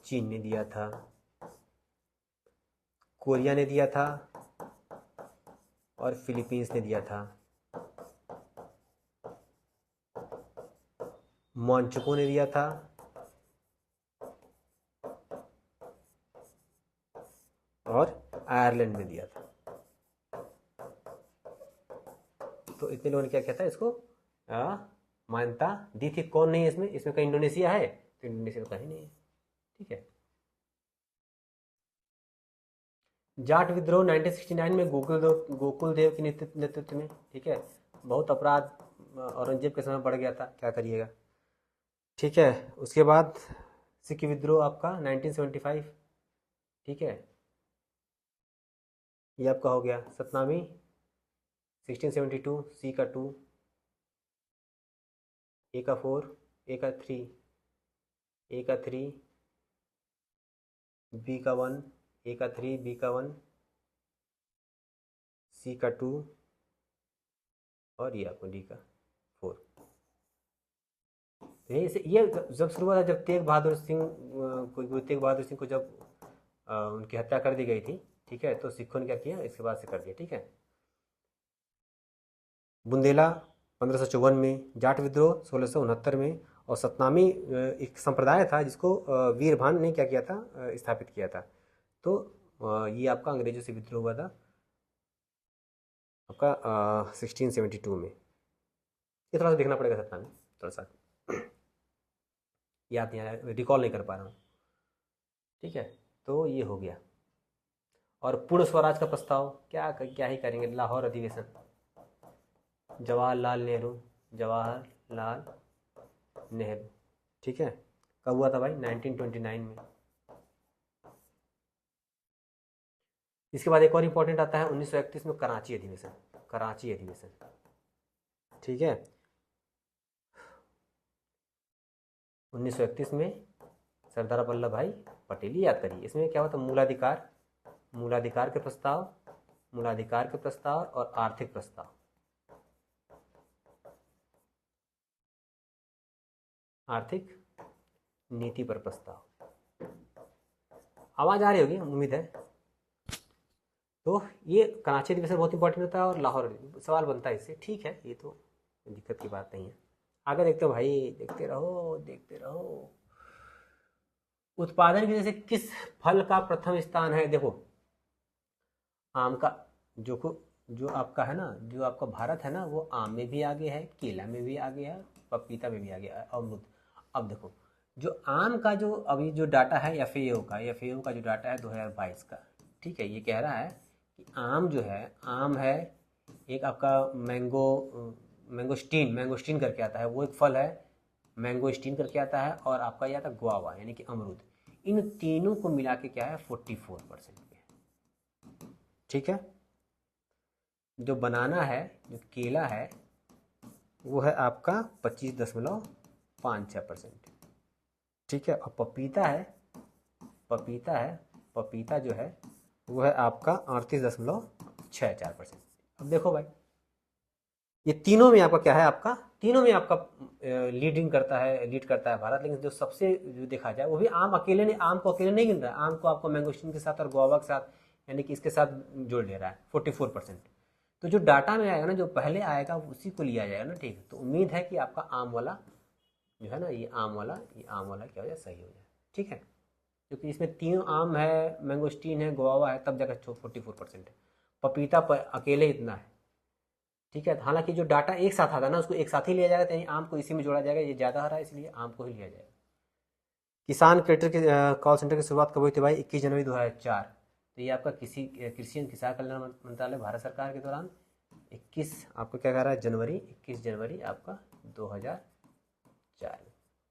चीन ने दिया था, कोरिया ने दिया था और फिलीपींस ने दिया था, मॉन्चुको ने दिया था और आयरलैंड ने दिया था। तो इतने लोगों ने क्या किया था, इसको मान्यता दी थी। कौन नहीं है इसमें कहीं इंडोनेशिया है, तो इंडोनेशिया तो कहीं नहीं है, ठीक है। जाट विद्रोह 1969 में गोकुल देव के नेतृत्व में, ठीक है। बहुत अपराध औरंगजेब के समय बढ़ गया था, क्या करिएगा, ठीक है। उसके बाद सिख विद्रोह आपका 1975, ठीक है, ये आपका हो गया। सतनामी 1672, सी का 2, ए का 4, ए का 3, ए का 3, बी का 1, ए का 3, बी का 1, सी का 2 और ये आपको डी का 4। ये जब शुरू हुआ था, जब तेग बहादुर सिंह गुरु तेग बहादुर सिंह को जब उनकी हत्या कर दी गई थी, ठीक है, तो सिखों ने क्या किया, इसके बाद से कर दिया, ठीक है। बुंदेला 1554 में, जाट विद्रोह 1669 में, और सतनामी एक संप्रदाय था जिसको वीरभान ने क्या किया था, स्थापित किया था। तो ये आपका अंग्रेजों से विद्रोह हुआ था आपका 1672 में। ये थोड़ा सा देखना पड़ेगा सतनामी, थोड़ा सा याद नहीं आ रहा, रिकॉल नहीं कर पा रहा हूँ, ठीक है। तो ये हो गया। और पूर्ण स्वराज का प्रस्ताव क्या ही करेंगे, लाहौर अधिवेशन, जवाहरलाल नेहरू, ठीक है, कब हुआ था भाई, 1929 में। इसके बाद एक और इंपॉर्टेंट आता है 1931 में कराची अधिवेशन, ठीक है। 1931 में सरदार वल्लभ भाई पटेल, याद करिए। इसमें क्या हुआ था, मूलाधिकार के प्रस्ताव और आर्थिक प्रस्ताव, आर्थिक नीति पर प्रस्ताव। आवाज आ रही होगी, उम्मीद है। तो ये कराची अधिवेशन बहुत इंपॉर्टेंट होता है, और लाहौर सवाल बनता है इससे, ठीक है, ये तो दिक्कत की बात नहीं है। आगे देखते हो भाई, देखते रहो। उत्पादन की वजह से किस फल का प्रथम स्थान है, देखो आम का, जो आपका है ना, जो आपका भारत है ना, वो आम में भी आगे है, केला में भी आगे है, पपीता में भी आगे है, अमरूद। अब देखो जो आम का जो अभी जो डाटा है एफएओ का जो डाटा है 2022 का, ठीक है, ये कह रहा है कि आम जो है, आम है एक आपका मैंगोस्टीन करके आता है, वो एक फल है, मैंगोस्टीन करके आता है, और आपका यह आता है गुआवा यानी कि अमरूद। इन तीनों को मिला के क्या है 44% पे, ठीक है। जो बनाना है, जो केला है, वो है आपका 25.56%, ठीक है। और पपीता जो है वो है आपका 38.64%। अब देखो भाई, ये तीनों में आपका क्या है, तीनों में आपका लीड करता है भारत। लेकिन जो सबसे जो देखा जाए, वो भी आम को अकेले नहीं गिन रहा है, आम को आपको मैंगोस्टीन के साथ और गुआवा के साथ, यानी कि इसके साथ जोड़ ले रहा है 44%। तो जो डाटा में आएगा ना, जो पहले आएगा उसी को लिया जाएगा ना, ठीक। तो उम्मीद है कि आपका आम वाला जो है ना, ये आम वाला क्या हो जाए, सही हो जाए, ठीक है। क्योंकि इसमें तीनों आम है, मैंगोस्टीन है, गुआवा है, तब जाकर 44% है। पपीता अकेले इतना है, ठीक है। हालांकि जो डाटा एक साथ आता है ना, उसको एक साथ ही लिया जाएगा, तो आम को इसी में जोड़ा जाएगा, ये ज़्यादा आ रहा है इसलिए आम को ही लिया जाएगा। किसान क्रेडिट के कॉल सेंटर की शुरुआत कब हुई थी भाई, 21 जनवरी 2004। तो ये आपका कृषि एवं किसान कल्याण मंत्रालय भारत सरकार के दौरान 21 आपको क्या कह रहा है, 21 जनवरी आपका 2004।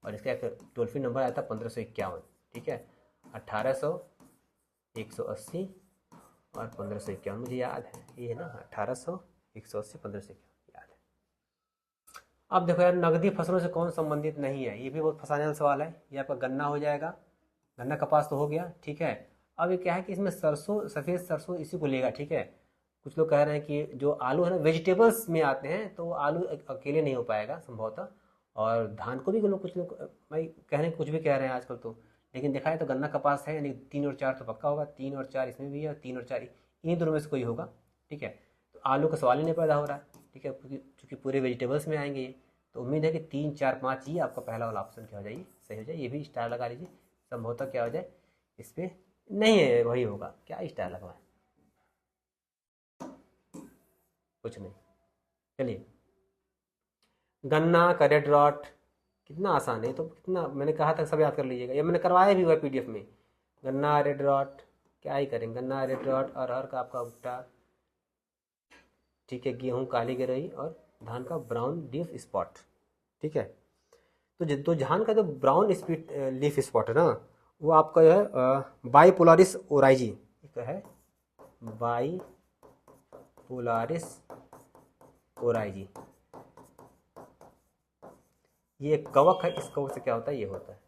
और इसका टोल फ्री नंबर आया था 1551, ठीक है। 1800 180 और 1551 मुझे याद है, ये है ना, 1800 180 1551 याद है। अब देखो यार, नकदी फसलों से कौन संबंधित नहीं है, ये भी बहुत फंसाने वाला सवाल है। ये आपका गन्ना हो जाएगा, गन्ना कपास तो हो गया, ठीक है। अब ये क्या है कि इसमें सरसों, सफ़ेद सरसों इसी को लेगा, ठीक है। कुछ लोग कह रहे हैं कि जो आलू है ना, वेजिटेबल्स में आते हैं, तो आलू अकेले नहीं हो पाएगा संभवतः। और धान को भी कुछ लोग भाई कहने कुछ भी कह रहे हैं आजकल तो, लेकिन देखा है तो गन्ना कपास है, यानी 3 और 4 तो पक्का होगा, 3 और 4 इसमें भी है, 3 और 4 इन्हीं दोनों में से कोई होगा, ठीक है। तो आलू का सवाल ही नहीं पैदा हो रहा है, ठीक है, क्योंकि पूरे वेजिटेबल्स में आएंगे ये। तो उम्मीद है कि 3 4 5 ये आपका पहला वाला ऑप्शन क्या हो जाए, सही हो जाए। ये भी स्टार लगा लीजिए, संभवतः क्या हो जाए इस पर, नहीं है वही होगा, क्या स्टार लगवाए, कुछ नहीं। चलिए, गन्ना का रेड रॉट कितना आसान है, तो कितना मैंने कहा था सब याद कर लीजिएगा, ये मैंने करवाया भी हुआ है पीडीएफ में। गन्ना रेड रॉट क्या ही करेंगे, गन्ना रेड रॉट, अरहर का आपका भुट्टा, ठीक है, गेहूँ काली गिरई, और धान का ब्राउन लीफ स्पॉट, ठीक है। तो जहान का जो ब्राउन स्पीड लीफ स्पॉट है ना, वो आपका जो है बाइपोलारिस ओराइजी है, बाइपोलारिस ओराइजी। ये एक कवक है, इस कवक से क्या होता है, ये होता है,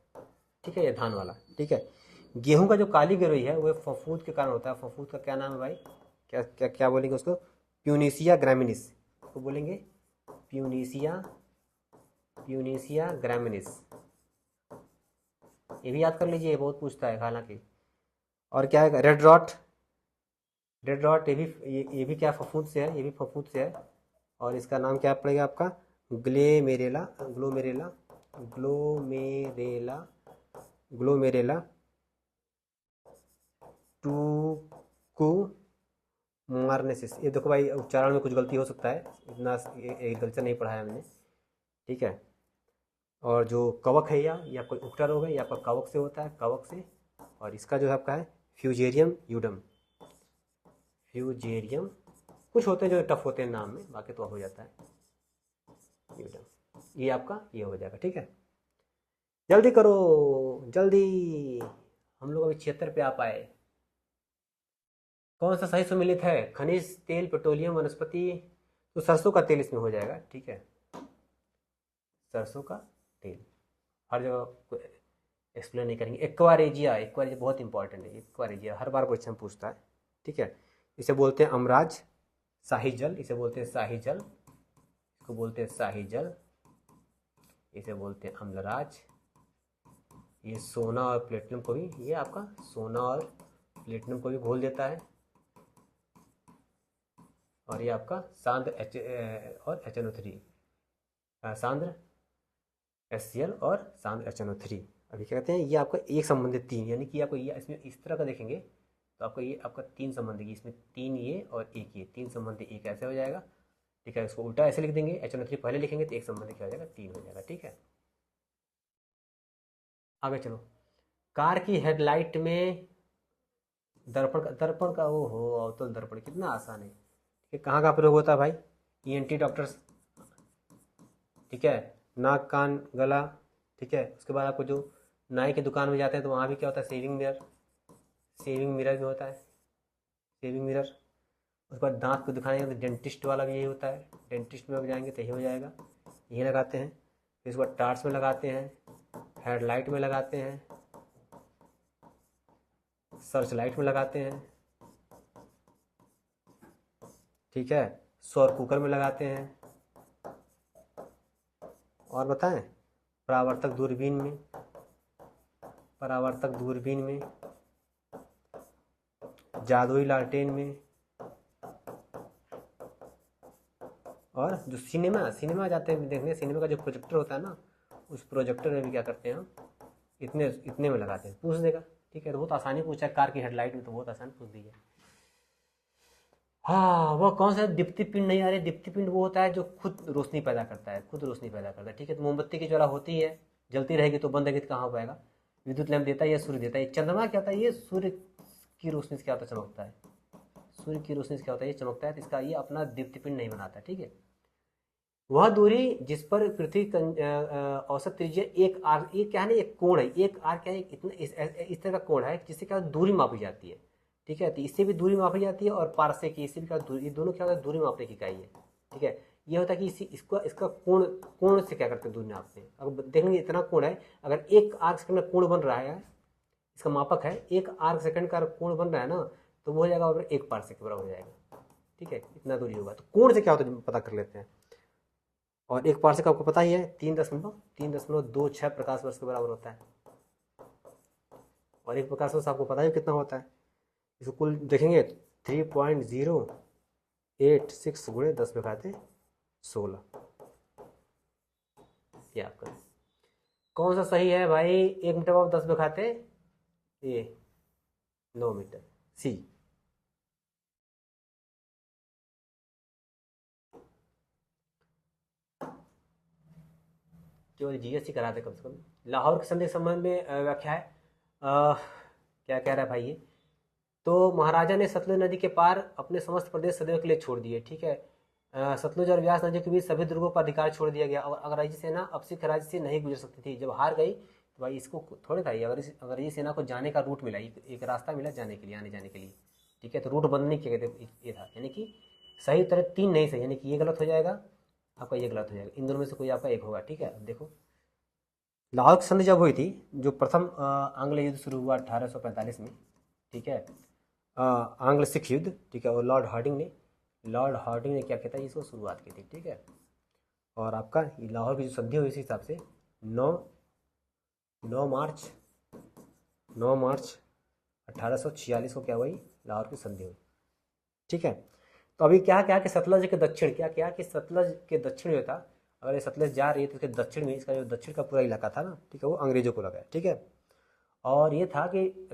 ठीक है, ये धान वाला, ठीक है। गेहूं का जो काली गिरोई है वो फफूंद के कारण होता है। फफूंद का क्या नाम है भाई, क्या क्या क्या बोलेंगे उसको, प्यूनिसिया ग्रामिनिस को बोलेंगे, प्यूनिसिया, प्यूनिसिया ग्रामिनिस। ये भी याद कर लीजिए, ये बहुत पूछता है हालांकि। और क्या है, रेड रॉट, रेड रॉट ये भी क्या फफूंद से है, ये भी फफूंद से है। और इसका नाम क्या पड़ेगा आपका, ग्लेमेरेला, ग्लोमेरेला, ग्लोमेरेला, ग्लोमेरेला टूकू मार्नेसिस। ये देखो भाई, उच्चारण में कुछ गलती हो सकता है, इतना एग्रीकल्चर नहीं पढ़ा है हमने, ठीक है। और जो कवक है या कोई उक्टा रोग है, या आपका कवक से होता है, कवक से। और इसका जो आपका है फ्यूजेरियम यूडम, फ्यूजेरियम। कुछ होते हैं जो टफ होते हैं नाम में, बाकी तो हो जाता है यूडम। ये आपका ये हो जाएगा, ठीक है। जल्दी करो जल्दी, हम लोग अभी 76 पे आ पाए। कौन सा सही सुमेलित है, खनिज तेल, पेट्रोलियम, वनस्पति। तो सरसों का तेल इसमें हो जाएगा, ठीक है, सरसों का तेल। हर जगह एक्सप्लेन नहीं करेंगे। एक्वारेजिया, एक्वारेजिया बहुत इंपॉर्टेंट है, एक्वारेजिया हर बार क्वेश्चन पूछता है, ठीक है। इसे बोलते हैं अमराज, शाही जल, इसे बोलते हैं शाही जल, इसको बोलते हैं शाही जल, इसे बोलते हैं अम्लराज। ये सोना और प्लेटिनम को भी, ये आपका सोना और प्लेटिनम को भी घोल देता है। और ये आपका सांद्र और HNO3, सांद्र HCl और सांद्र HNO3। अभी क्या कहते हैं, ये आपका एक संबंधित तीन, यानी कि आपको ये इसमें इस तरह का देखेंगे तो आपको ये आपका तीन संबंधी, इसमें तीन ये और एक ये, तीन संबंधी एक ऐसे हो जाएगा, ठीक है। इसको उल्टा ऐसे लिख देंगे, HNO3 पहले लिखेंगे तो एक संबंधी क्या हो जाएगा, तीन हो जाएगा, ठीक है। आगे चलो, कार की हेडलाइट में दर्पण का वो हो अवतल दर्पण, कितना आसान है, ठीक है। कहाँ का प्रयोग होता है भाई, ENT डॉक्टर्स, ठीक है, नाक कान गला, ठीक है। उसके बाद आपको जो नाई की दुकान में जाते हैं तो वहाँ भी क्या होता है, सेविंग मिरर, सेविंग मिरर भी होता है, सेविंग मिरर। उसके बाद दांत को दिखाने तो डेंटिस्ट वाला भी यही होता है, डेंटिस्ट में भी जाएंगे तो यही हो जाएगा, यही लगाते हैं। फिर उसके बाद टार्च में लगाते हैं, हेडलाइट में लगाते हैं, सर्च लाइट में लगाते हैं, ठीक है, सौर कुकर में लगाते हैं। और बताएं, परावर्तक दूरबीन में, परावर्तक दूरबीन में, जादुई लालटेन में। और जो सिनेमा जाते हैं देखने, सिनेमा का जो प्रोजेक्टर होता है ना, उस प्रोजेक्टर में भी क्या करते हैं हम, इतने इतने में लगाते हैं, पूछ देगा, ठीक है। तो बहुत आसानी पूछा, कार की हेडलाइट में तो बहुत आसान पूछ दिया। हाँ, वो कौन सा दीप्ति पिंड नहीं आ रही, दीप्ति पिंड वो होता है जो खुद रोशनी पैदा करता है, खुद रोशनी पैदा करता है, ठीक है। तो मोमबत्ती की ज्वाला होती है, जलती रहेगी तो बंद रहेगी तो कहाँ हो पाएगा, विद्युत लैंप देता है या सूर्य देता है। चंद्रमा क्या होता है, ये सूर्य की रोशनी से क्या होता है, चमकता है, सूर्य की रोशनी से क्या होता है, ये चमकता है, तो इसका ये अपना दीप्ति पिंड नहीं बनाता, ठीक है। वह दूरी जिस पर पृथ्वी औसत त्रिज्या एक आर, ये क्या है ना, एक कोण है, एक आर क्या है, इतना इस तरह का कोण है जिससे क्या दूरी मापी जाती है, ठीक है। तो इससे भी दूरी मापी जाती है, और पारसे की, इससे भी क्या दूरी, ये दोनों क्या होता है, दूरी मापने की इकाई है, ठीक है। ये होता है कि इसका कोण, कोण से क्या करते हैं, दूरी नापते हैं। अगर देखेंगे इतना कोण है, अगर एक आर्क सेकंड में कोण बन रहा है, इसका मापक है, एक आर्क सेकंड का कोण बन रहा है ना, तो वो हो जाएगा और एक पारसे के बराबर हो जाएगा, ठीक है, इतना दूरी होगा। तो कोण से क्या होता है पता कर लेते हैं। और एक पारसेक आपको पता ही है 3.26 प्रकाश वर्ष के बराबर होता है। और एक प्रकाश वर्ष आपको पता ही कितना होता है, इसको कुल देखेंगे 3.086 गुणे 10⁻16। ये आपका कौन सा सही है भाई, 1 मीटर बाब 10⁻, ये 9 मीटर, सी। जो GST कराते कम से कम। लाहौर के संधि संबंध में व्याख्या है, क्या कह रहा है भाई ये, तो महाराजा ने सतलुज नदी के पार अपने समस्त प्रदेश सदैव के लिए छोड़ दिए, ठीक है। सतलुज और व्यास नदियों के बीच सभी दुर्गों पर अधिकार छोड़ दिया गया और अंग्रेजी सेना अब सिख राज्य से नहीं गुजर सकती थी। जब हार गई तो भाई इसको थोड़े था, ये अंग्रेजी सेना को जाने का रूट मिला, एक रास्ता मिला जाने के लिए, आने जाने के लिए। ठीक है, तो रूट बंद नहीं किया गया, ये था, यानी कि सही उत्तर 3 नहीं सही, यानी कि ये गलत हो जाएगा आपका, ये गलत हो जाएगा, इन दोनों में से कोई आपका एक होगा। ठीक है, अब देखो लाहौर की संधि जब हुई थी, जो प्रथम आंग्ल युद्ध शुरू हुआ 1845 में, ठीक है, आंग्ल सिख युद्ध, ठीक है, और लॉर्ड हार्डिंग ने क्या किया था, इसको शुरुआत की थी। ठीक है, और आपका लाहौर की जो संधि हुई इस हिसाब से 9 मार्च 1846 को क्या हुई, लाहौर की संधि हुई। ठीक है, तो अभी क्या क्या कि सतलज के दक्षिण, क्या क्या कि सतलज के दक्षिण जो था, अगर ये सतलज जा रही है तो उसके दक्षिण में, इसका जो दक्षिण का पूरा इलाका था ना, ठीक है, वो अंग्रेजों को लगा है। ठीक है, और ये था कि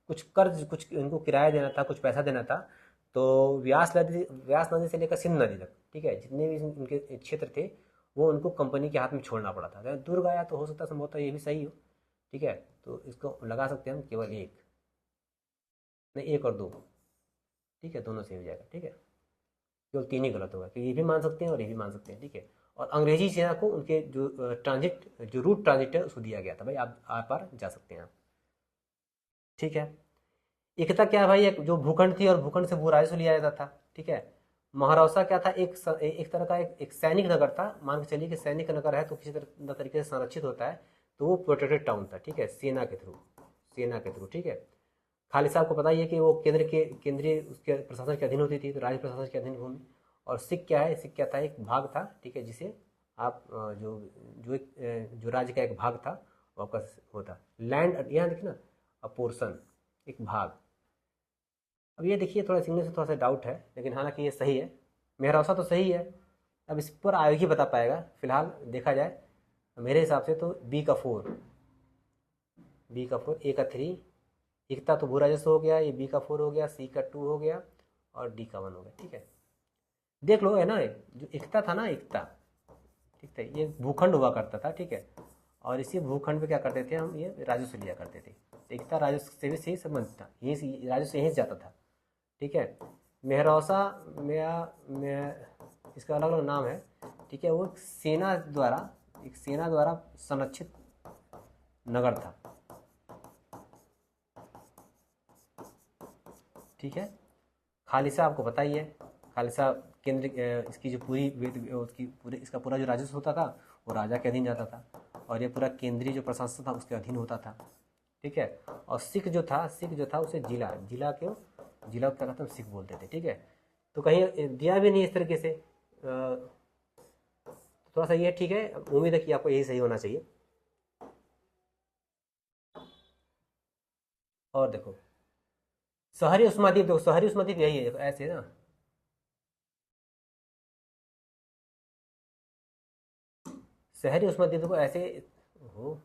कुछ कर्ज, कुछ इनको किराया देना था, कुछ पैसा देना था, तो व्यास नदी से लेकर सिंध नदी तक, ठीक है, जितने भी इनके क्षेत्र थे वो उनको कंपनी के हाथ में छोड़ना पड़ा था। दूर गया तो हो सकता है संभवतः ये भी सही हो। ठीक है, तो इसको लगा सकते हैं हम केवल एक, नहीं 1 और 2, ठीक है, दोनों सही हो जाएगा। ठीक है, केवल 3 ही गलत होगा, कि ये भी मान सकते हैं और ये भी मान सकते हैं। ठीक है, और अंग्रेजी सेना को उनके जो रूट ट्रांजिट है उसको दिया गया था, भाई आप आर पार जा सकते हैं आप। ठीक है, एकता क्या है भाई, एक जो भूखंड थी और भूखंड से भू राजस्व लिया जाता था। ठीक है, महारौसा क्या था, एक तरह का एक सैनिक नगर था, मान के चलिए कि सैनिक नगर है तो किसी तरह तरीके से संरक्षित होता है, तो वो प्रोटेक्टेड टाउन था। ठीक है, सेना के थ्रू। ठीक है, खालिसा आपको पता ही है कि वो केंद्रीय उसके प्रशासन के अधीन होती थी, तो राज्य प्रशासन के अधीन भूमि। और सिख क्या है, सिख क्या था, एक भाग था। ठीक है, जिसे आप जो राज्य का एक भाग था वो आपका होता लैंड, यहाँ देखिए ना, अ पोर्शन, एक भाग। अब ये देखिए थोड़ा सिंगल से थोड़ा सा डाउट है, लेकिन हालांकि ये सही है, मेहरौसा तो सही है। अब इस पर आयोग ही बता पाएगा, फिलहाल देखा जाए मेरे हिसाब से तो बी का 4, ए का 3, एकता तो भू राजस्व हो गया, ये बी का 4 हो गया, सी का 2 हो गया और डी का 1 हो गया। ठीक है, देख लो, है ना, जो एकता था ना, एकता, ठीक था, ये भूखंड हुआ करता था। ठीक है, और इसी भूखंड पे क्या करते थे हम, ये राजस्व लिया करते थे, तो एकता राजस्व से भी सही संबंध था, यही राजस्व यहीं से जाता था। ठीक है, मेहरौसा में इसका अलग अलग नाम है। ठीक है, वो एक सेना द्वारा संरक्षित नगर था। ठीक है, खालिसा आपको पता ही है, खालिसा केंद्र इसकी जो इसका पूरा जो राजस्व होता था वो राजा के अधीन जाता था, और ये पूरा केंद्रीय जो प्रशासन था उसके अधीन होता था। ठीक है, और सिख जो था उसे जिला को क्या कहते हैं, सिख बोलते थे। ठीक है, तो कहीं दिया भी नहीं इस तरीके से, थोड़ा सा ये ठीक है, उम्मीद है कि आपको यही सही होना चाहिए। और देखो शहरी उष्माद्वीप, देखो शहरी उष्माद्वीप यही है, देखो ऐसे ना, शहरी उष्माद्वीप देखो ऐसे हो,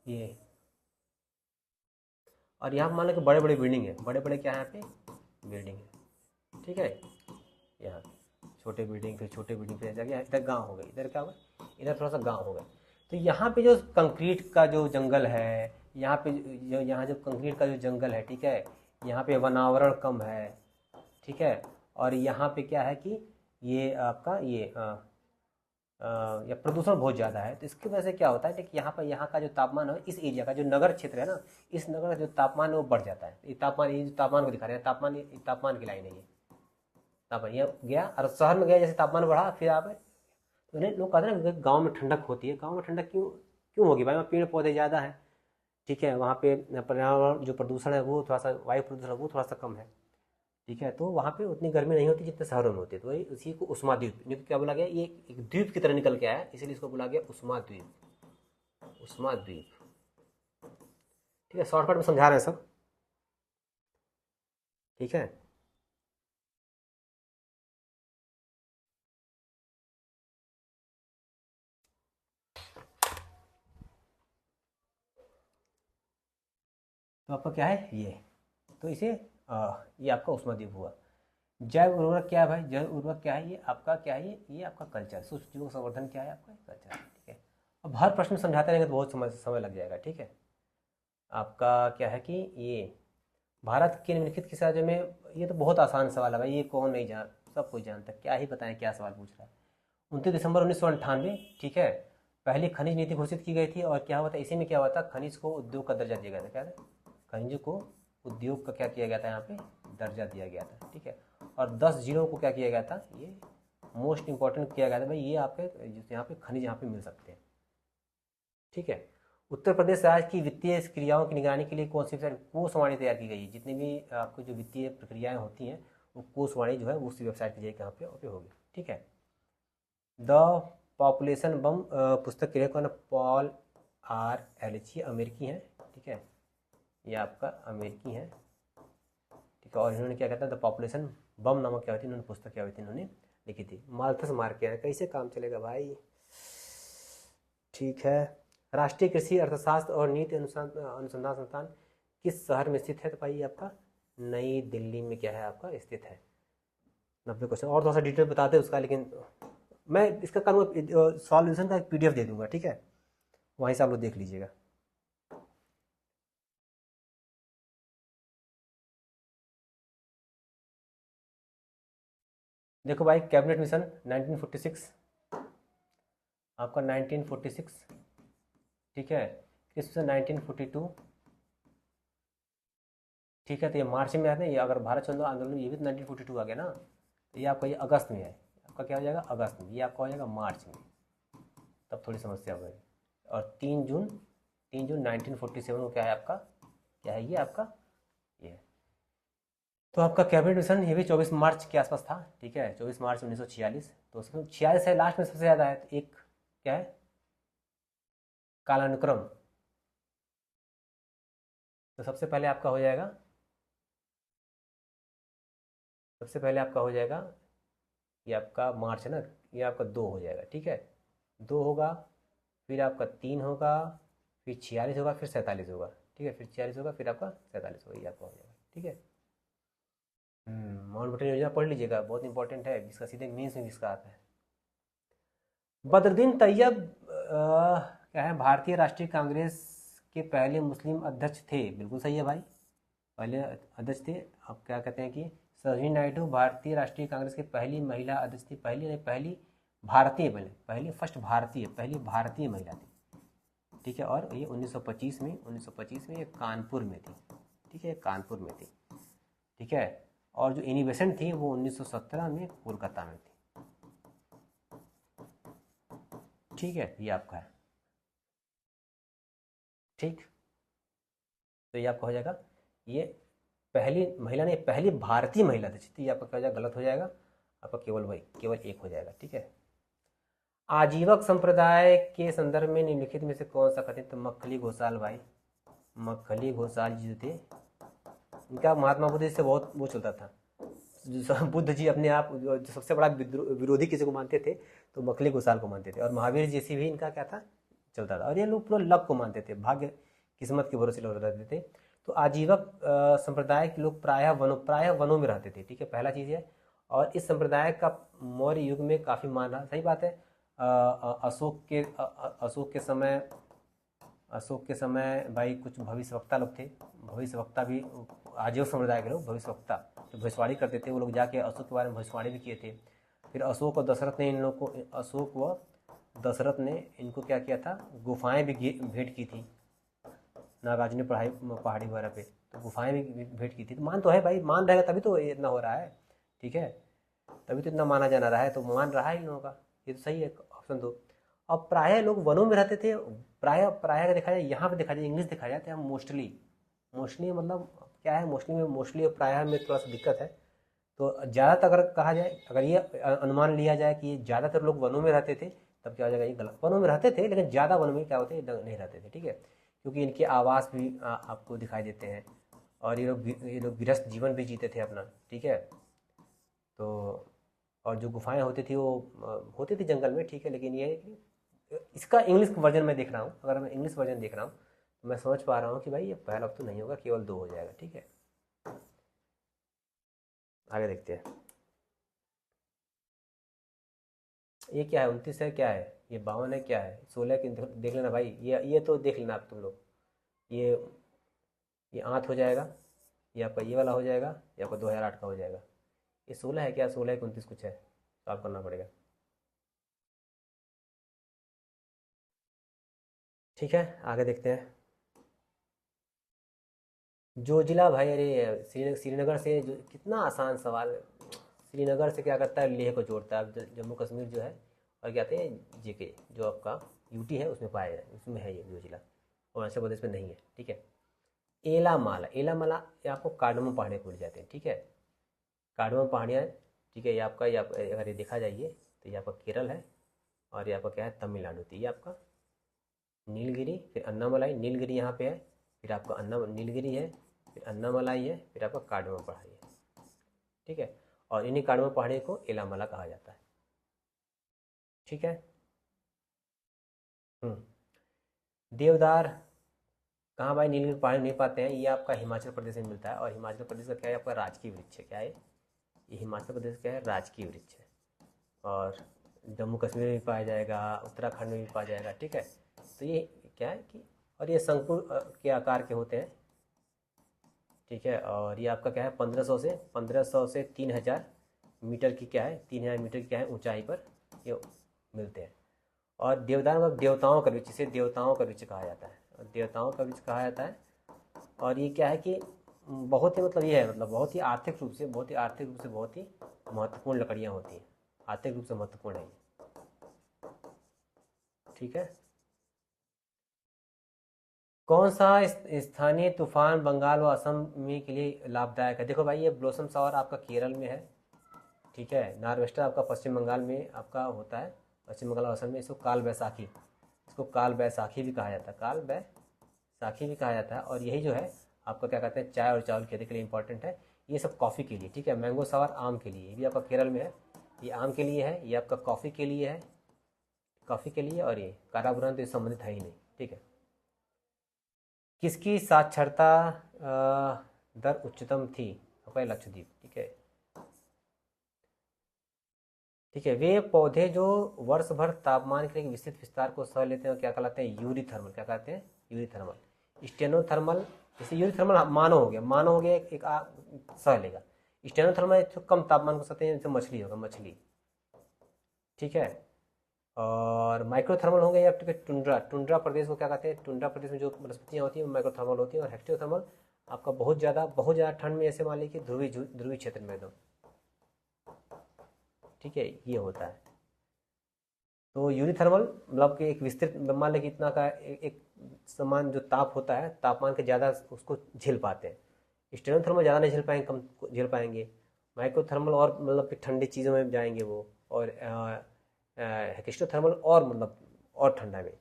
ये, और यहाँ मान लो कि बड़े बड़े बिल्डिंग है, बड़े बड़े क्या है यहाँ पे, बिल्डिंग है। ठीक है, यहाँ छोटे बिल्डिंग, फिर छोटे बिल्डिंग, फिर जाके इधर गांव हो गए, इधर क्या होगा, इधर थोड़ा सा गांव हो गए। तो यहाँ पे जो कंक्रीट का जो जंगल है, यहाँ पे यहाँ जो कंक्रीट का जो जंगल है, ठीक है, यहाँ पे वनावरण कम है। ठीक है, और यहाँ पे क्या है कि ये आपका ये या प्रदूषण बहुत ज़्यादा है, तो इसकी वजह से क्या होता है कि यहाँ का जो तापमान है, इस एरिया का जो नगर क्षेत्र है ना, इस नगर का जो तापमान है वो बढ़ जाता है। ये जो तापमान को दिखा रहे हैं, तापमान की लाइन है ये, तापमान ये गया, और शहर में गया जैसे तापमान बढ़ा, फिर आप तो लोग कहते हैं ना गाँव में ठंडक होती है, गाँव में ठंडक क्यों क्यों होगी भाई, वहाँ पेड़ पौधे ज़्यादा है। ठीक है, वहाँ पे पर्यावरण जो प्रदूषण है वो थोड़ा सा, वायु प्रदूषण है वो थोड़ा सा कम है। ठीक है, तो वहाँ पे उतनी गर्मी नहीं होती जितने शहरों में होती है, तो वही उसी को उष्मा द्वीप, क्या बोला गया, ये एक द्वीप की तरह निकल के आया, इसलिए इसको बोला गया उष्मा द्वीप। ठीक है, शॉर्टकट में समझा रहे हैं सब। ठीक है, तो आपका क्या है ये, तो इसे ये आपका उष्मा द्वीप हुआ। जैव उर्वरक क्या है भाई, जैव उर्वरक क्या है, ये आपका क्या है, ये आपका कल्चर, सूक्ष्म जीवों का संवर्धन क्या है, आपका कल्चर। ठीक है, अब हर प्रश्न समझाते रहेंगे तो बहुत समय लग जाएगा। ठीक है, आपका क्या है कि ये भारत के निम्नलिखित किस राज्य में, ये तो बहुत आसान सवाल है भाई, ये कौन नहीं जान, सब कोई जानता है, क्या ही बताएं क्या सवाल पूछ रहा है। 29 दिसंबर 1998, ठीक है, पहली खनिज नीति घोषित की गई थी। और क्या हुआ था इसी में, क्या हुआ था, खनिज को उद्योग का दर्जा दिया गया था। क्या था, खनिज को उद्योग का क्या किया गया था, यहाँ पे दर्जा दिया गया था, ठीक है। और 10 जिलों को क्या किया गया था, ये मोस्ट इंपॉर्टेंट किया गया था भाई, ये आपके यहाँ पे खनिज यहाँ पे मिल सकते हैं, ठीक है। उत्तर प्रदेश राज्य की वित्तीय क्रियाओं की निगरानी के लिए कौन सी वेबसाइट, कोषवाणी तैयार की गई है। जितनी भी आपको जो वित्तीय प्रक्रियाएं होती हैं वो कोषवाणी जो है उसी वेबसाइट की जगह यहाँ पे होगी, ठीक है। द पॉपुलेशन बम पुस्तक के लेखक पॉल आर एलिची अमेरिकी हैं, ठीक है, ये आपका अमेरिकी हैं, ठीक है। और इन्होंने क्या कहता है, द पॉपुलेशन बम नामक क्या हुई थी, इन्होंने पुस्तक क्या हुई थी, इन्होंने लिखी थी। माल्थस मार्के हैं, कैसे काम चलेगा भाई, ठीक है। राष्ट्रीय कृषि अर्थशास्त्र और नीति अनुसंधान संस्थान किस शहर में स्थित है, तो भाई आपका नई दिल्ली में क्या है आपका स्थित है। 90 क्वेश्चन और थोड़ा सा डिटेल बताते हैं उसका, लेकिन मैं इसका करूँगा सॉल्यूशन का एक PDF दे दूंगा, ठीक है, वहीं से आप लोग देख लीजिएगा। देखो भाई, कैबिनेट मिशन 1946, आपका 1946, ठीक है। किस मिशन 1942, ठीक है। तो ये मार्च में आते हैं, ये अगर भारत छोड़ो आंदोलन ये भी तो 1942 आ गया ना, तो ये आपका ये अगस्त में है, आपका क्या हो जाएगा अगस्त में, ये आपका हो जाएगा मार्च में, तब थोड़ी समस्या हो गई। और 3 जून 1947 को क्या है आपका, क्या है ये आपका, ये है। तो आपका कैबिनेट मिशन ये भी 24 मार्च के आसपास था, ठीक है, 24 मार्च 1946। तो उसमें 46 है लास्ट में सबसे ज़्यादा है, तो एक क्या है कालानुक्रम, तो सबसे पहले आपका हो जाएगा, सबसे पहले आपका हो जाएगा ये आपका मार्च है ना, ये आपका 2 हो जाएगा, ठीक है, 2 होगा, फिर आपका 3 होगा, फिर 46 होगा, फिर 47 होगा, ठीक है, फिर 46 होगा, फिर आपका 47 होगा, ये आपका हो जाएगा, ठीक है। माउंटबेटन योजना पढ़ लीजिएगा, बहुत इंपॉर्टेंट है, इसका सीधे मीन्स में इसका आता है। बदरुद्दीन तैयब क्या है, भारतीय राष्ट्रीय कांग्रेस के पहले मुस्लिम अध्यक्ष थे, बिल्कुल सही है भाई, पहले अध्यक्ष थे। अब क्या कहते हैं कि सरोजिनी नायडू भारतीय राष्ट्रीय कांग्रेस की पहली महिला अध्यक्ष थी, पहली नहीं, पहली भारतीय, पहली फर्स्ट भारतीय, पहली भारतीय महिला थी, ठीक है। और ये 1925 में ये कानपुर में थी, ठीक है, कानपुर में थी, ठीक है। और जो इनिवेशन थी वो 1917 में कोलकाता में थी, ठीक है, ये आपका है, ठीक। तो ये आपका हो जाएगा, ये पहली महिला ने, पहली भारतीय महिला थी, तो ये आपका क्या हो जाएगा, गलत हो जाएगा, आपका केवल वही केवल एक हो जाएगा, ठीक है। आजीवक संप्रदाय के संदर्भ में निम्नलिखित में से कौन सा कथित, तो मक्खली घोषाल भाई, मक्खली घोषाल जी थे, इनका महात्मा बुद्ध से बहुत वो चलता था, बुद्ध जी अपने आप जो सबसे बड़ा विरोधी किसी को मानते थे तो मखली घोषाल को मानते थे, और महावीर जैसी भी इनका क्या था चलता था, और ये लोग पूरा लक को मानते थे, भाग्य किस्मत के भरोसे लोग रहते थे। तो आजीवक संप्रदाय के लोग प्रायः वनों में रहते थे, ठीक है, पहला चीज़ है। और इस संप्रदाय का मौर्य युग में काफ़ी मान रहा, सही बात है। अशोक के समय भाई कुछ भविष्यवक्ता लोग थे, भविष्यवक्ता भी आजीवक संप्रदाय के लोग भविष्यवक्ता तो भविष्यवाणी करते थे, वो लोग जाके अशोक के बारे में भविष्यवाणी भी किए थे। फिर अशोक और दशरथ ने इन लोग को, अशोक व दशरथ ने इनको क्या किया था, गुफाएं भी भेंट की थी, नागार्जुन ने पहाड़ी वगैरह पे तो गुफाएं भी भेंट की थी। तो मान तो है भाई, मान रहेगा तभी तो इतना हो रहा है, ठीक है, तभी तो इतना माना जाना रहा है, तो मान रहा है इन लोगों का, ये तो सही है ऑप्शन 2। अब प्रायः लोग वनों में रहते थे, प्रायः प्रायः का देखा जाए, यहाँ पे देखा जाए, इंग्लिश देखा जाए तो मोस्टली, मोस्टली मतलब क्या है, मोस्टली में, मोस्टली और प्रायः में थोड़ा सा दिक्कत है। तो ज़्यादातर अगर कहा जाए, अगर ये अनुमान लिया जाए कि ज़्यादातर लोग वनों में रहते थे, तब क्या हो जाएगा, ये गलत, वनों में रहते थे लेकिन ज़्यादा वनों में क्या होते नहीं रहते थे, ठीक है, क्योंकि इनके आवास भी आपको दिखाई देते हैं, और ये लोग गृहस्थ जीवन भी जीते थे अपना, ठीक है। तो और जो गुफाएं होती थी वो होती थी जंगल में, ठीक है, लेकिन ये है कि इसका इंग्लिश वर्जन मैं देख रहा हूँ, अगर मैं इंग्लिश वर्जन देख रहा हूँ तो मैं समझ पा रहा हूँ कि भाई ये पहला तो नहीं होगा, केवल 2 हो जाएगा, ठीक है। आगे देखते हैं, ये क्या है, 29 है, क्या है ये, 52 है, क्या है, 16 की देख लेना भाई, ये तो देख लेना आप तुम लोग, ये ये 8 हो जाएगा, ये आपका ये वाला हो जाएगा, ये आपका 2008 का हो जाएगा। ये 16 है क्या, 16 29 कुछ है, सॉल्व करना पड़ेगा। ठीक है, आगे देखते हैं। जोजिला भाई, अरे श्रीनगर से जो, कितना आसान सवाल। श्रीनगर से क्या करता है, लेह को जोड़ता है। अब जम्मू कश्मीर जो है, और क्या कहते हैं, जेके जो आपका यूटी है उसमें पाया जाए, उसमें है ये जोजिला, अरुणाचल प्रदेश में नहीं है। ठीक है, एलामाला, एलामाला ये आपको कार्डमम पहाड़ियाँ बोली जाते हैं। ठीक है, कार्डमम पहाड़ियाँ, ठीक है, ये अगर ये देखा जाइए तो ये आपका केरल है, और ये आपका क्या है, तमिलनाडु। तो ये आपका नीलगिरी, फिर अन्नामलाई, नीलगिरी यहाँ पे है, फिर आपका नीलगिरी है, फिर अन्नामलाई है, फिर आपका कार्डमम पहाड़ी है। ठीक है, और इन्हीं कार्डमम पहाड़ी को एलामाला कहा जाता है। ठीक है। देवदार कहाँ भाई, नीलगिरी पहाड़ी नहीं पाते हैं, ये आपका हिमाचल प्रदेश में मिलता है, और हिमाचल प्रदेश का क्या है, आपका राजकीय वृक्ष है। क्या है ये, हिमाचल प्रदेश क्या है, राजकीय वृक्ष है। और जम्मू कश्मीर में भी पाया जाएगा, उत्तराखंड में भी पाया जाएगा। ठीक है, तो ये क्या है कि, और ये शंकुर के आकार के होते हैं। ठीक है, और ये आपका क्या है, 1500 से 3000 मीटर की क्या है, 3000 मीटर की क्या है ऊंचाई पर ये मिलते हैं। और देवदार मतलब देवताओं का वृक्ष, इसे देवताओं का वृक्ष कहा जाता है, और देवताओं का वृक्ष कहा जाता है। और ये क्या है कि बहुत ही मतलब ये है, मतलब बहुत ही आर्थिक रूप से बहुत ही महत्वपूर्ण लकड़ियाँ होती हैं, आर्थिक रूप से महत्वपूर्ण है ये। ठीक है, कौन सा स्थानीय तूफान बंगाल व असम में के लिए लाभदायक है। देखो भाई, ये ब्लॉसम शावर आपका केरल में है। ठीक है, नॉर्वेस्टर आपका पश्चिम बंगाल में आपका होता है, पश्चिम बंगाल और असम में। इसको काल बैसाखी भी कहा जाता है, काल बैसाखी भी कहा जाता है। और यही जो है आपका क्या कहते हैं, चाय और चावल खेती के लिए इंपॉर्टेंट है। ये सब कॉफ़ी के लिए। ठीक है, मैंगो सावर आम के लिए, ये भी आपका केरल में है, ये आम के लिए है, ये आपका कॉफ़ी के लिए है, कॉफ़ी के लिए। और ये काराबुरान तो इस संबंधित है ही नहीं। ठीक है, किसकी साक्षरता दर उच्चतम थी, आपका लक्षद्वीप। ठीक है, ठीक है, वे पौधे जो वर्ष भर तापमान के एक विस्तृत विस्तार को सह लेते हैं क्या कहलाते हैं, यूरीथर्मल। क्या कहते हैं, यूरीथर्मल। स्टेनोथर्मल, जैसे यूरीथर्मल मानो हो गया, सह लेगा। स्टेनोथर्मल तो कम तापमान को सहते हैं, जैसे मछली होगा, मछली। ठीक है, और माइक्रोथर्मल होंगे या टुंड्रा प्रदेश को क्या कहते हैं, टुंड्रा प्रदेश में जो वनस्पतियाँ होती हैं वो माइक्रोथर्मल होती हैं। और हेक्टियोथर्मल आपका बहुत ज़्यादा ठंड में, ऐसे मान लीजिए ध्रुवीय क्षेत्र में एकदम। ठीक है, ये होता है। तो यूनिथर्मल मतलब कि एक विस्तृत, मान लें कि इतना का एक समान जो ताप होता है, तापमान के ज़्यादा उसको झेल पाते हैं। स्टेनोथर्मल ज़्यादा नहीं झेल पाएंगे, कम झेल पाएंगे। माइक्रोथर्मल और मतलब कि ठंडी चीज़ों में जाएंगे वो, और हेक्स्टोथर्मल और मतलब और ठंडा में।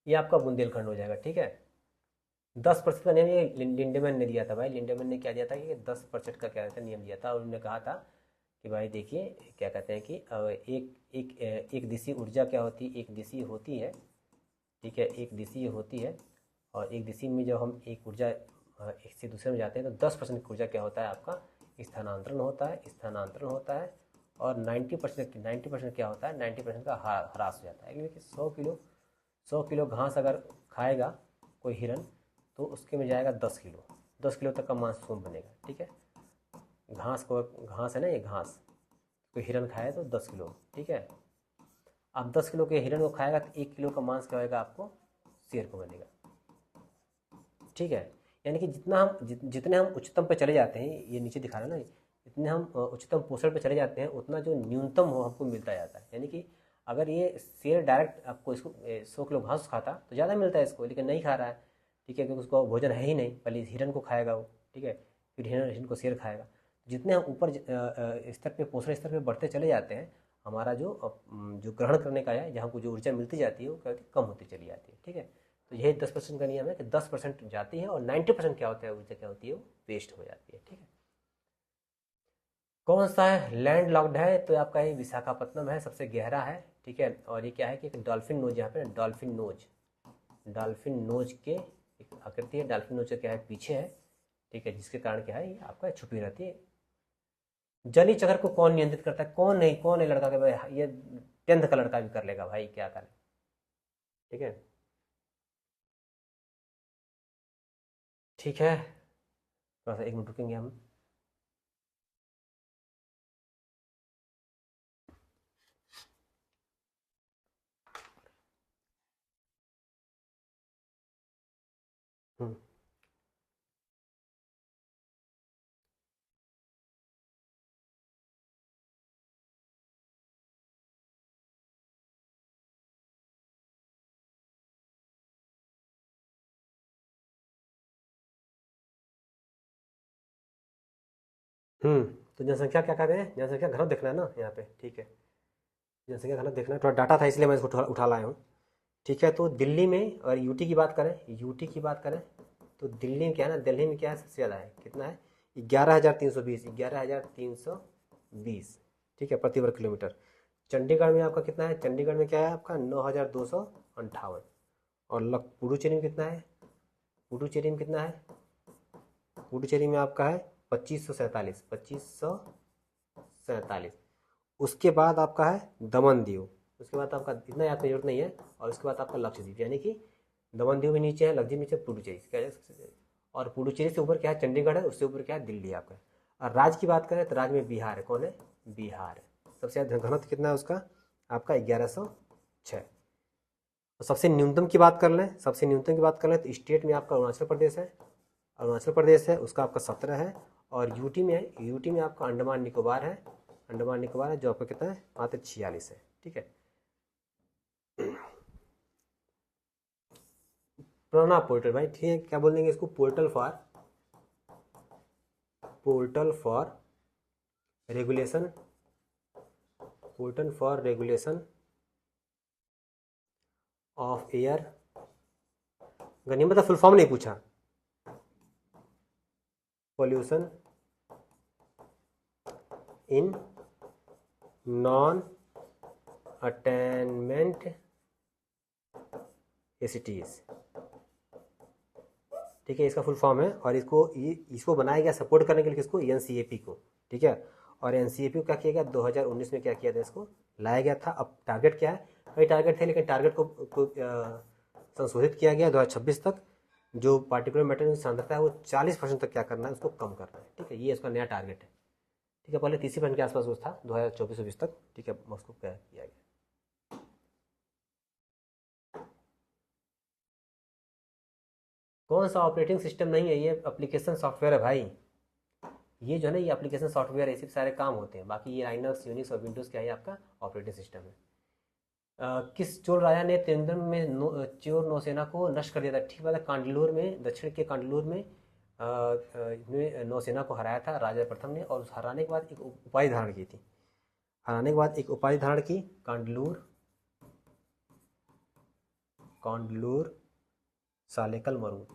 ये आपका बुंदेलखंड हो जाएगा। ठीक है, 10% का नियम ये लिंडेमैन ने दिया था भाई। लिंडेमैन ने क्या दिया था कि 10% का क्या था नियम दिया था, और उन्होंने कहा था कि भाई देखिए क्या कहते हैं कि एक दिशी ऊर्जा क्या होती है, एक दिशी होती है। ठीक है, एक दिशी होती है, और एक दिशी में जब हम एक ऊर्जा एक से दूसरे में जाते हैं तो 10% की ऊर्जा क्या होता है, आपका स्थानांतरण होता है। और 90% क्या होता है, 90% का ह्रास हो जाता है। क्योंकि 100 किलो घास अगर खाएगा कोई हिरन, तो उसके में जाएगा 10 किलो तक का मांस बनेगा। ठीक है, घास है ना, ये घास कोई हिरन खाए तो 10 किलो। ठीक है, आप 10 किलो के हिरन को खाएगा तो 1 किलो का मांस क्या होगा, आपको शेर को बनेगा। ठीक है, यानी कि जितने हम उच्चतम पे चले जाते हैं, ये नीचे दिखा रहा है ना, जितने हम उच्चतम पोषण पे चले जाते हैं, उतना जो न्यूनतम हो हमको मिलता जाता है। यानी कि अगर ये शेर डायरेक्ट आपको इसको 100 किलो घास खाता तो ज़्यादा मिलता है इसको, लेकिन नहीं खा रहा है। ठीक है, क्योंकि उसको भोजन है ही नहीं, पहले हिरन को खाएगा वो। ठीक है, फिर हिरन को शेर खाएगा। जितने हम ऊपर स्तर पे, पोषण स्तर पे बढ़ते चले जाते हैं, हमारा जो ग्रहण करने का है, जहाँ को जो ऊर्जा मिलती जाती है वो क्या होती है, कम होती चली जाती है। ठीक है, तो यही 10% का नियम है कि 10% जाती है, और 90% क्या होता है, ऊर्जा क्या होती है, वो वेस्ट हो जाती है। ठीक है, कौन सा है लैंड लॉक्ड है, तो आपका ये विशाखापट्टनम है, सबसे गहरा है। ठीक है, और ये क्या है कि एक डॉल्फिन नोज, यहाँ पे डॉल्फिन नोज के एक आकृति है, डॉल्फिन नोज का क्या है, पीछे है। ठीक है, जिसके कारण क्या है, ये आपका छुपी रहती है। जली चक्र को कौन नियंत्रित करता है, कौन है लड़का के भाई, ये 10th का लड़का भी कर लेगा भाई, क्या करे। ठीक है, ठीक है, थोड़ा सा 1 मिनट रुकेंगे हम। हम्म तो जनसंख्या क्या कर रहे हैं, जनसंख्या घनत्व देखना है ना यहाँ पे, ठीक है। जनसंख्या घनत्व देखना है, थोड़ा डाटा था इसलिए मैं इसको उठा लाया हूँ। ठीक है, तो दिल्ली में अगर यूटी की बात करें, यूटी की बात करें तो दिल्ली में क्या है ना, दिल्ली में क्या है सबसे ज़्यादा है, कितना है 11,320, 11,320, ठीक है, प्रति वर्ग किलोमीटर। चंडीगढ़ में आपका कितना है, चंडीगढ़ में क्या है आपका 9,258। और पुडुचेरी में कितना है, पुडुचेरी में कितना है, पुडुचेरी में आपका है 2547, 2547। उसके बाद आपका है दमन दीव, उसके बाद आपका इतना याद करने की जरूरत नहीं है। और उसके बाद आपका लक्षद्वीप, यानी कि दमन दीव भी नीचे है, लक्षद्वीप नीचे, पुडुचेरी क्या है सबसे। और पुडुचेरी से ऊपर क्या है चंडीगढ़ है, उससे ऊपर क्या है दिल्ली आपका। और राज्य की बात करें तो राज्य में बिहार है, कौन है, बिहार है। सबसे ज़्यादा घनत्व कितना है उसका, आपका 1106। तो सबसे न्यूनतम की बात कर लें, सबसे न्यूनतम की बात कर लें तो स्टेट में आपका अरुणाचल प्रदेश है, अरुणाचल प्रदेश है, उसका आपका 17 है। और यूटी में है, यूटी में आपका अंडमान निकोबार है, अंडमान निकोबार है, जो आपका कितना है मात्र 46 है, ठीक है। पुराना पोर्टल भाई, ठीक है, क्या बोल देंगे इसको, portal for regulation, portal for regulation of air. गनीमत फुल फॉर्म नहीं पूछा, pollution in non attainment cities, ठीक है, इसका फुल फॉर्म है। और इसको बनाया गया सपोर्ट करने के लिए किसको, एनसीएपी को, ठीक है। और एनसीएपी को क्या किया गया 2019 में, क्या किया था, इसको लाया गया था। अब टारगेट क्या है, कई टारगेट थे लेकिन टारगेट को संशोधित किया गया 2026 तक। जो पार्टिकुलर मैटर की सांद्रता है वो 40% तक क्या करना है, उसको कम करना है, ठीक है, ये इसका नया टारगेट है, ठीक है। पहले 30% के आसपास वो था 2024-25 तक, ठीक है, उसको क्या किया गया। कौन सा ऑपरेटिंग सिस्टम नहीं है, ये एप्लीकेशन सॉफ्टवेयर है भाई। ये जो है ना, ये एप्लीकेशन सॉफ्टवेयर ऐसे सारे काम होते हैं, बाकी ये लाइनक्स यूनिक्स और विंडोज़ क्या है आपका ऑपरेटिंग सिस्टम है। किस चोल राजा ने त्रिवेंद्रम में चोर नौसेना को नष्ट कर दिया था, ठीक बात है, कांडलूर में, दक्षिण के कांडलूर में नौसेना को हराया था राजा प्रथम ने। और उस हराने के बाद एक उपाधि धारण की थी, हराने के बाद एक उपाधि धारण की, कांडलूर, कांडलूर सालेकल मरू।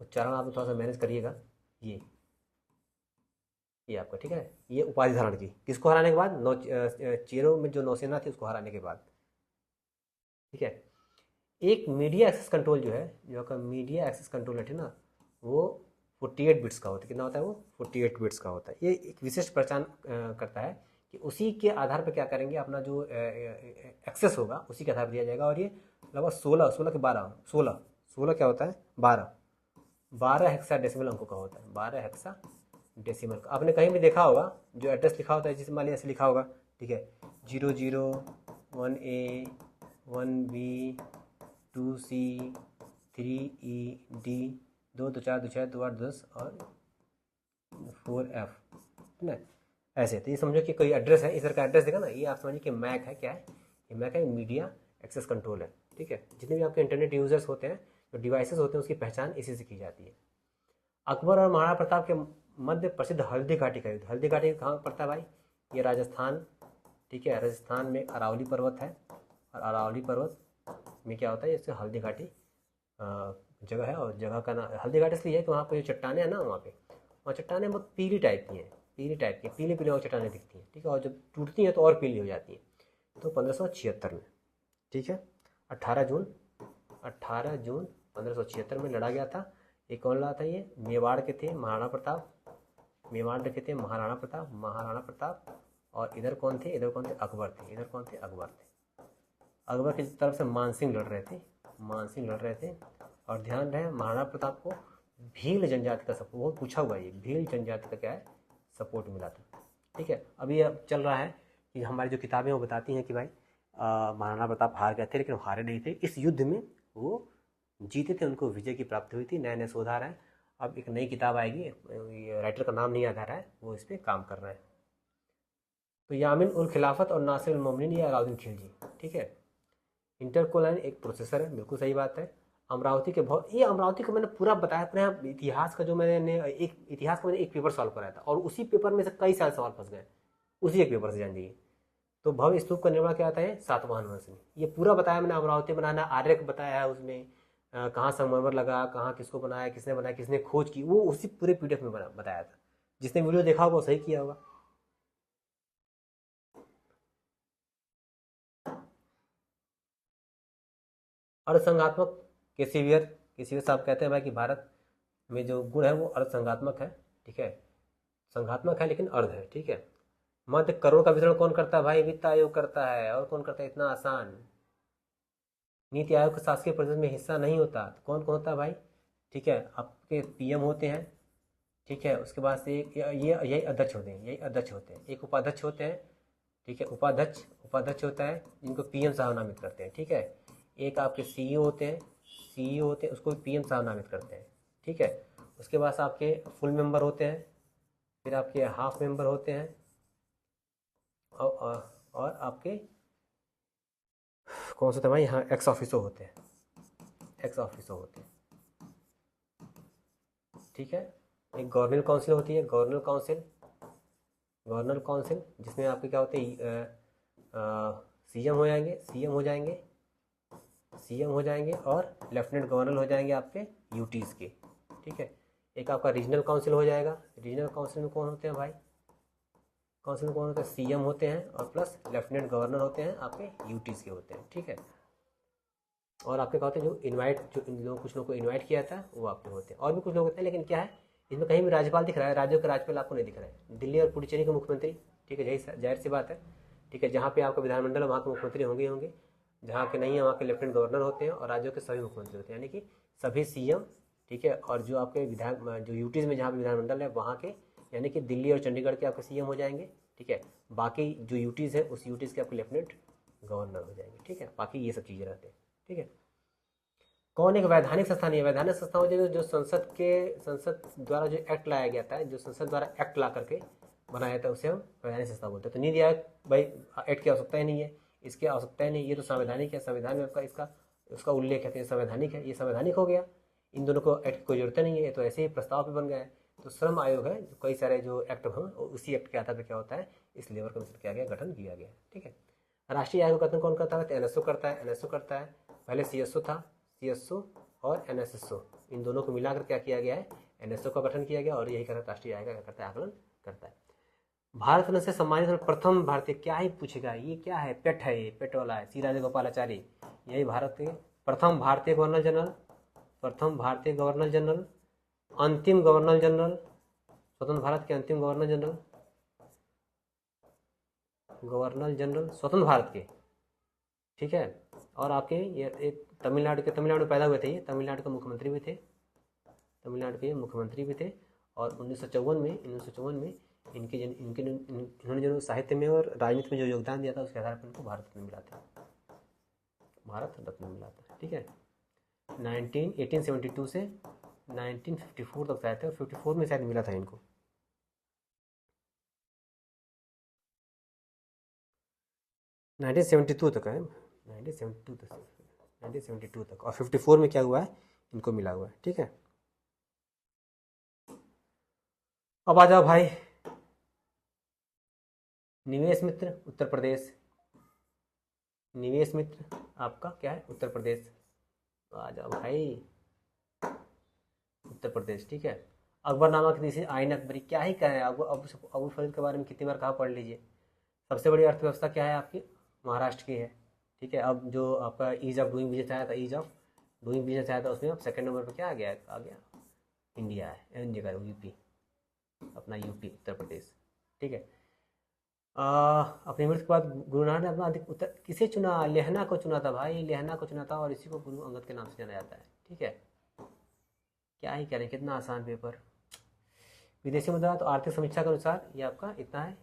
उच्चारण आप थोड़ा सा मैनेज करिएगा। ये आपका, ठीक है, ये उपाधि धारण की, किसको हराने के बाद, चेरों में जो नौसेना थी उसको हराने के बाद, ठीक है। एक मीडिया एक्सेस कंट्रोल जो है, जो आपका मीडिया एक्सेस कंट्रोल है ना, वो 48 बिट्स का होता है। कितना होता है वो, 48 बिट्स का होता है। ये एक विशिष्ट पहचान करता है कि उसी के आधार पर क्या करेंगे, अपना जो एक्सेस होगा उसी के आधार पर दिया जाएगा। और ये लगभग 16 के 12, 16 क्या होता है, 12 हेक्सा डेसिमल अंकों का होता है, 12 हेक्सा डेसिमल का। आपने कहीं भी देखा होगा जो एड्रेस लिखा होता है, जैसे मान लिया ऐसे लिखा होगा, ठीक है, 001A 1B 2C 3ED 224262810 और 4F, है ना, ऐसे। तो ये समझो कि कोई एड्रेस है, इस तरह का एड्रेस देगा ना, ये आप समझिए कि मैक है, क्या है ये, मैक है, मीडिया एक्सेस कंट्रोल है, ठीक है। जितने भी आपके इंटरनेट यूजर्स होते हैं, जो डिवाइसेस होते हैं, उसकी पहचान इसी से की जाती है। अकबर और महाराणा प्रताप के मध्य प्रसिद्ध हल्दी घाटी का युद्ध, हल्दी घाटी कहाँ पड़ता है भाई, ये राजस्थान, ठीक है, राजस्थान में अरावली पर्वत है। और अरावली पर्वत में क्या होता है, इससे हल्दी घाटी जगह है। और जगह का नाम हल्दी घाटी इसलिए है कि वहाँ पर जो चट्टाने हैं ना, वहाँ चट्टाने बहुत पीली टाइप की हैं, पीली टाइप की, पीली पीली और चट्टाने दिखती हैं, ठीक है। और जब टूटती हैं तो और पीली हो जाती हैं। तो 1576 में, ठीक है, 18 जून 1576 में लड़ा गया था। ये कौन लड़ा था, ये मेवाड़ के थे महाराणा प्रताप, मेवाड़ के थे महाराणा प्रताप। और इधर कौन थे, इधर कौन थे, अकबर थे, इधर कौन थे, अकबर थे। अकबर की तरफ से मानसिंह लड़ रहे थे, मानसिंह लड़ रहे थे। और ध्यान रहे महाराणा प्रताप को भील जनजाति का सपोर्ट, वो पूछा हुआ है, भील जनजाति का क्या है सपोर्ट मिला था। ठीक है, अभी अब चल रहा है कि हमारी जो किताबें वो बताती हैं कि भाई महाराणा प्रताप हार गए थे, लेकिन वो हारे नहीं थे। इस युद्ध में वो जीते थे, उनको विजय की प्राप्ति हुई थी। नए नए शोध आ रहे हैं। अब एक नई किताब आएगी, राइटर का नाम नहीं याद आ रहा है, वो इस पर काम कर रहा है। तो यामिन उल खिलाफत और नासिर उल मोमिनीन, या अलाउद्दीन खिलजी। ठीक है, इंटरकोलाइन एक प्रोसेसर है, बिल्कुल सही बात है। अमरावती के बहुत, ये अमरावती को मैंने पूरा बताया अपने इतिहास का, जो मैंने एक पेपर सॉल्व कराया था, और उसी पेपर में से कई सारे सवाल फंस गए, उसी एक पेपर से जान लीजिए। तो भव्य स्तूप का निर्माण क्या आता है सातवाहन वंश में, ये पूरा बताया मैंने। अमरावती बनाना आर्य को बताया है उसमें, कहाँ संगमरमर लगा, कहाँ किसको बनाया, किसने खोज की, वो उसी पूरे पीडीएफ में बताया था। जिसने वीडियो देखा होगा वो सही किया होगा। अर्धसंघात्मक केसीवियर साहब कहते हैं भाई कि भारत में जो गुण है वो अर्धसंघात्मक है। ठीक है, संघात्मक है लेकिन अर्ध है। ठीक है, मध्य करोड़ का वितरण कौन करता है भाई, वित्त आयोग करता है। और कौन करता है, इतना आसान। नीति आयोग का शासकीय परिषद में हिस्सा नहीं होता, तो कौन कौन होता है भाई। ठीक है, आपके पीएम होते हैं। ठीक है, उसके बाद से यही अध्यक्ष होते हैं, एक उपाध्यक्ष होते हैं। ठीक है, उपाध्यक्ष होता है जिनको पीएम साहब नामित करते हैं। ठीक है, एक आपके सीईओ होते हैं, उसको पीएम साहब नामित करते हैं। ठीक है, उसके बाद आपके फुल मेंबर होते हैं, फिर आपके हाफ मेंबर होते हैं, और आपके कौन सा था भाई, यहाँ एक्स ऑफिसो होते हैं। ठीक है, एक गवर्नर काउंसिल होती है, गवर्नर काउंसिल जिसमें आपके क्या होते हैं, सीएम हो जाएंगे और लेफ्टिनेंट गवर्नर हो जाएंगे आपके यूटीज़ के। ठीक है, एक आपका रीजनल काउंसिल हो जाएगा। रीजनल काउंसिल में कौन होते हैं भाई, सीएम होते हैं और प्लस लेफ्टिनेंट गवर्नर होते हैं, आपके यूटीज़ के होते हैं। ठीक है, और आपके क्या होते हैं, जो इन लोगों कुछ लोगों को इन्वाइट किया था वो आपके होते हैं। और भी कुछ लोग होते हैं, लेकिन क्या है इसमें कहीं भी राज्यपाल दिख रहा है, राज्यों के राज्यपाल आपको नहीं दिख रहा है। दिल्ली और पुडुचेरी के मुख्यमंत्री। ठीक है, यही जाहिर सी बात है। ठीक है, जहाँ पे आपका विधानमंडल है वहाँ के मुख्यमंत्री होंगे। जहाँ के नहीं है वहाँ के लेफ्टिनेंट गवर्नर होते हैं, और राज्यों के सभी मुख्यमंत्री होते हैं, यानी कि सभी सीएम। ठीक है, और जो आपके जो यूटीज़ में जहाँ पे विधानमंडल है वहाँ के, यानी कि दिल्ली और चंडीगढ़ के आपके सीएम हो जाएंगे। ठीक है, बाकी जो यूटीज़ है उस यूटीज़ के आपके लेफ्टिनेंट गवर्नर हो जाएंगे। ठीक है, बाकी ये सब चीज़ें रहते हैं। ठीक है, कौन एक वैधानिक संस्था नहीं है, वैधानिक संस्था हो जाएगी जो संसद द्वारा जो एक्ट लाया गया था, जो संसद द्वारा एक्ट ला करके बनाया था, उसे हम वैधानिक संस्था बोलते हैं। तो नीति आयोग भाई एक्ट की आवश्यकता ही नहीं है, इसकी आवश्यकता ही नहीं, ये तो संवैधानिक है, संविधान में आपका उसका उल्लेख है, संवैधानिक है, ये संवैधानिक हो गया। इन दोनों को एक्ट की कोई जरूरत नहीं है, ये तो ऐसे ही प्रस्ताव पे बन गया है। तो श्रम आयोग है, कई सारे जो एक्ट हैं उसी एक्ट के आधार पर क्या होता है, इस लेबर कमीशन किया गया, गठन किया गया। ठीक है, राष्ट्रीय आयोग का गठन कौन करता है, तो एनएसओ करता है। पहले सीएसओ था, सीएसओ और एनएसएसओ, इन दोनों को मिलाकर क्या किया गया है, एनएसओ का गठन किया गया। और यही करता है राष्ट्रीय आयोग क्या करता है, आकलन करता है। भारत रत्न से सम्मानित प्रथम भारतीय, क्या ही पूछेगा, ये क्या है, पेट है, ये पेट वाला है, सी राजगोपालाचारी। यही भारत के प्रथम भारतीय गवर्नर जनरल, अंतिम गवर्नर जनरल, स्वतंत्र भारत के अंतिम गवर्नर जनरल स्वतंत्र भारत के। ठीक है, और आपके ये तमिलनाडु पैदा हुए थे, ये तमिलनाडु के मुख्यमंत्री भी थे। और 1954 में इन्होंने जो साहित्य में और राजनीति में जो योगदान दिया था उसके आधार पर इनको भारत रत्न मिला था। ठीक है, 1872 से 1954 तक शायद थे, और 54 में शायद मिला था इनको। और 54 में क्या हुआ है, इनको मिला हुआ है। ठीक है, अब आ जाओ भाई, निवेश मित्र उत्तर प्रदेश, आपका क्या है, उत्तर प्रदेश। आ जाओ भाई, उत्तर प्रदेश। ठीक है, अकबरनामा की तीसरी आइन अकबरी, क्या ही कहें, अबू फरीद के बारे में कितनी बार कहा, पढ़ लीजिए। सबसे बड़ी अर्थव्यवस्था क्या है आपकी, महाराष्ट्र की है। ठीक है, अब जो आपका ईज ऑफ डूइंग बिजनेस आया था, उसमें अब सेकंड नंबर पर क्या आ गया, इंडिया है, यूपी, अपना यूपी उत्तर प्रदेश। ठीक है, अपनी मृत्यु के बाद गुरु नानक ने अपना अधिक उत्तर किसे चुना? लेहना को चुना था भाई, लेहना को चुना था, और इसी को गुरु अंगद के नाम से जाना जाता है। ठीक है, क्या ही करें, कितना आसान पेपर। विदेशी मुद्रा तो आर्थिक समीक्षा के अनुसार ये आपका इतना है।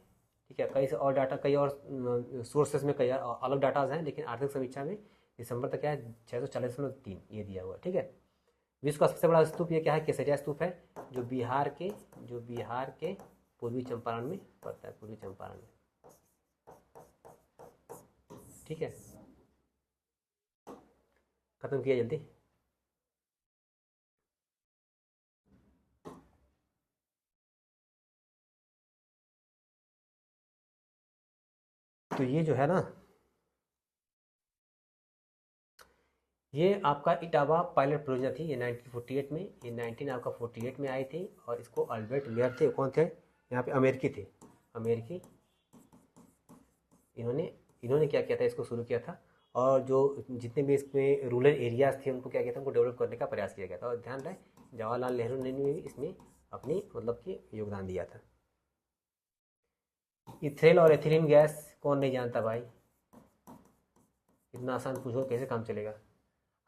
ठीक है, कई और डाटा, कई और सोर्सेस में कई अलग डाटाज हैं, लेकिन आर्थिक समीक्षा में दिसंबर तक क्या है 640.3 ये दिया हुआ है। ठीक है, विश्व का सबसे बड़ा स्तूप ये क्या है? केसरिया स्तूप है, जो बिहार के पूर्वी चंपारण में पड़ता है, पूर्वी चंपारण में। ठीक है, खत्म किया जल्दी। तो ये जो है ना, ये आपका इटावा पायलट परियोजना थी, ये 1948 में, ये 19 आपका 48 में आई थी, और इसको अल्बर्ट मेयर थे, कौन थे यहाँ पे? अमेरिकी थे, अमेरिकी। इन्होंने क्या किया था, इसको शुरू किया था, और जो जितने भी इसमें रूरल एरियाज थे उनको क्या किया था, उनको डेवलप करने का प्रयास किया गया था। और ध्यान रहे जवाहरलाल नेहरू ने भी इसमें अपनी मतलब कि योगदान दिया था। इथेनॉल और एथिलीन गैस कौन नहीं जानता भाई? इतना आसान पूछो कैसे काम चलेगा।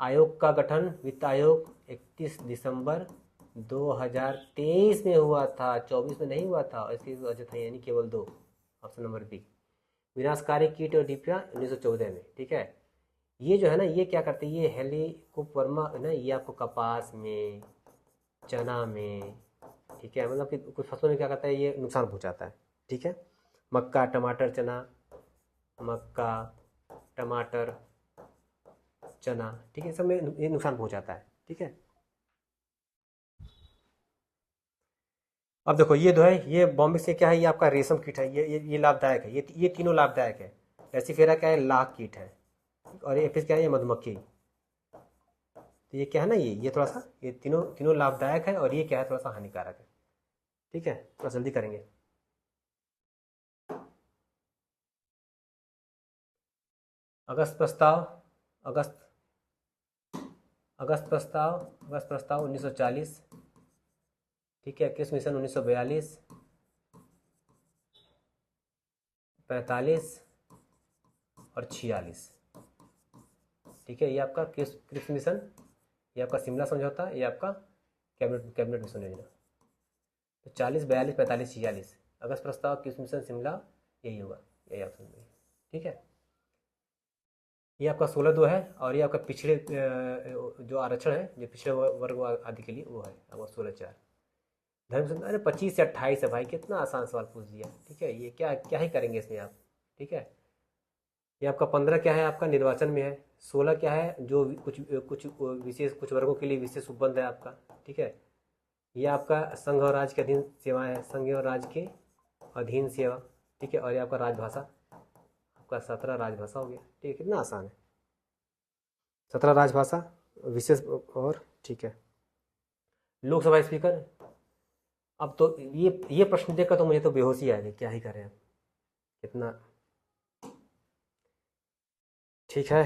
आयोग का गठन, वित्त आयोग 31 दिसंबर 2023 में हुआ था, 24 में नहीं हुआ था, और इसकी वजह था यानी केवल 2, ऑप्शन नंबर बी। विनाशकारी कीट और डिपिया 1914 में। ठीक है, ये जो है ना, ये क्या करते हैं, ये हेलिकोवर्मा है ना, ये आपको कपास में, चना में, ठीक है, मतलब कि कुछ फसलों में क्या करता है, ये नुकसान पहुंचाता है। ठीक है, मक्का, टमाटर, चना, मक्का, टमाटर, चना, ठीक है, सब में ये नुकसान पहुंचाता है। ठीक है, अब देखो ये जो है, ये बॉम्बे से क्या है, ये आपका रेशम कीट है, ये लाभदायक है, ये तीनों लाभदायक है। रेसिफेरा क्या है? लाख कीट है, और ये एपिस क्या है? ये मधुमक्खी। तो ये क्या है ना, ये थोड़ा सा, ये तीनों लाभदायक है, और ये क्या है, थोड़ा सा हानिकारक है। ठीक है, थोड़ा जल्दी करेंगे। अगस्त प्रस्ताव, अगस्त अगस्त प्रस्ताव, अगस्त प्रस्ताव 1940। ठीक है, किस मिशन? 1942, 45 और 46। ठीक है, ये आपका किस मिशन? ये आपका शिमला समझौता, ये आपका कैबिनेट मिशन योजना। तो 40, 42, 45, 46 अगस्त प्रस्ताव, किस मिशन, शिमला, यही होगा, यही ऑप्शन में। ठीक है, ये आपका 16.2 है, और ये आपका पिछड़े जो आरक्षण है, जो पिछड़े वर्ग आदि के लिए वो है आपका 16.4। धर्म, अरे 25 से 28 है भाई, कितना आसान सवाल पूछ दिया। ठीक है, ये क्या क्या ही करेंगे इसमें आप। ठीक है, ये आपका 15 क्या है, आपका निर्वाचन में है। 16 क्या है, जो कुछ कुछ विशेष, कुछ वर्गों के लिए विशेष उपबंध है आपका। ठीक है, ये आपका संघ और राज्य के अधीन सेवाएं है, संघ और राज्य के अधीन सेवा। ठीक है, और ये आपका राजभाषा, आपका 17 राजभाषा हो गया। ठीक है, कितना आसान है, 17 राजभाषा विशेष। और ठीक है, लोकसभा स्पीकर। अब तो ये प्रश्न देखकर तो मुझे तो बेहोशी आ गई, क्या ही करें अब, कितना। ठीक है,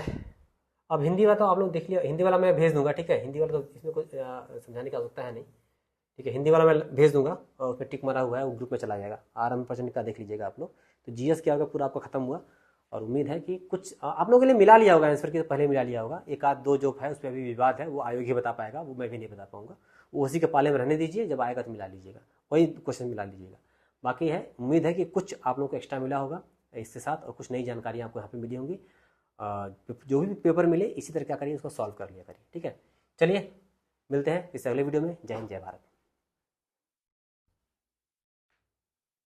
अब हिंदी वाला तो आप लोग देख लिया, हिंदी वाला मैं भेज दूंगा। ठीक है, हिंदी वाला तो इसमें कोई समझाने की आवश्यकता है नहीं। ठीक है, हिंदी वाला मैं भेज दूंगा, और उसमें टिक मारा हुआ है, वो ग्रुप में चला जाएगा, आरंभ प्रश्न का देख लीजिएगा आप लोग। तो जीएस क्या होगा, पूरा आपका खत्म हुआ, और उम्मीद है कि कुछ आप लोगों के लिए मिला लिया होगा, आंसर की तो पहले मिला लिया होगा। एक आध दो जो है उस पर अभी विवाद है, वो आयोग ही बता पाएगा, वो मैं भी नहीं बता पाऊंगा। वो उसी के पाले में रहने दीजिए, जब आएगा तो मिला लीजिएगा, वही क्वेश्चन मिला लीजिएगा। बाकी है, उम्मीद है कि कुछ आप लोगों को एक्स्ट्रा मिला होगा इसके साथ, और कुछ नई जानकारी आपको यहाँ पे मिली होंगी। जो भी पेपर मिले इसी तरह क्या करिए, उसको सॉल्व कर लिया करिए। ठीक है, चलिए मिलते हैं इस अगले वीडियो में। जय हिंद, जय भारत।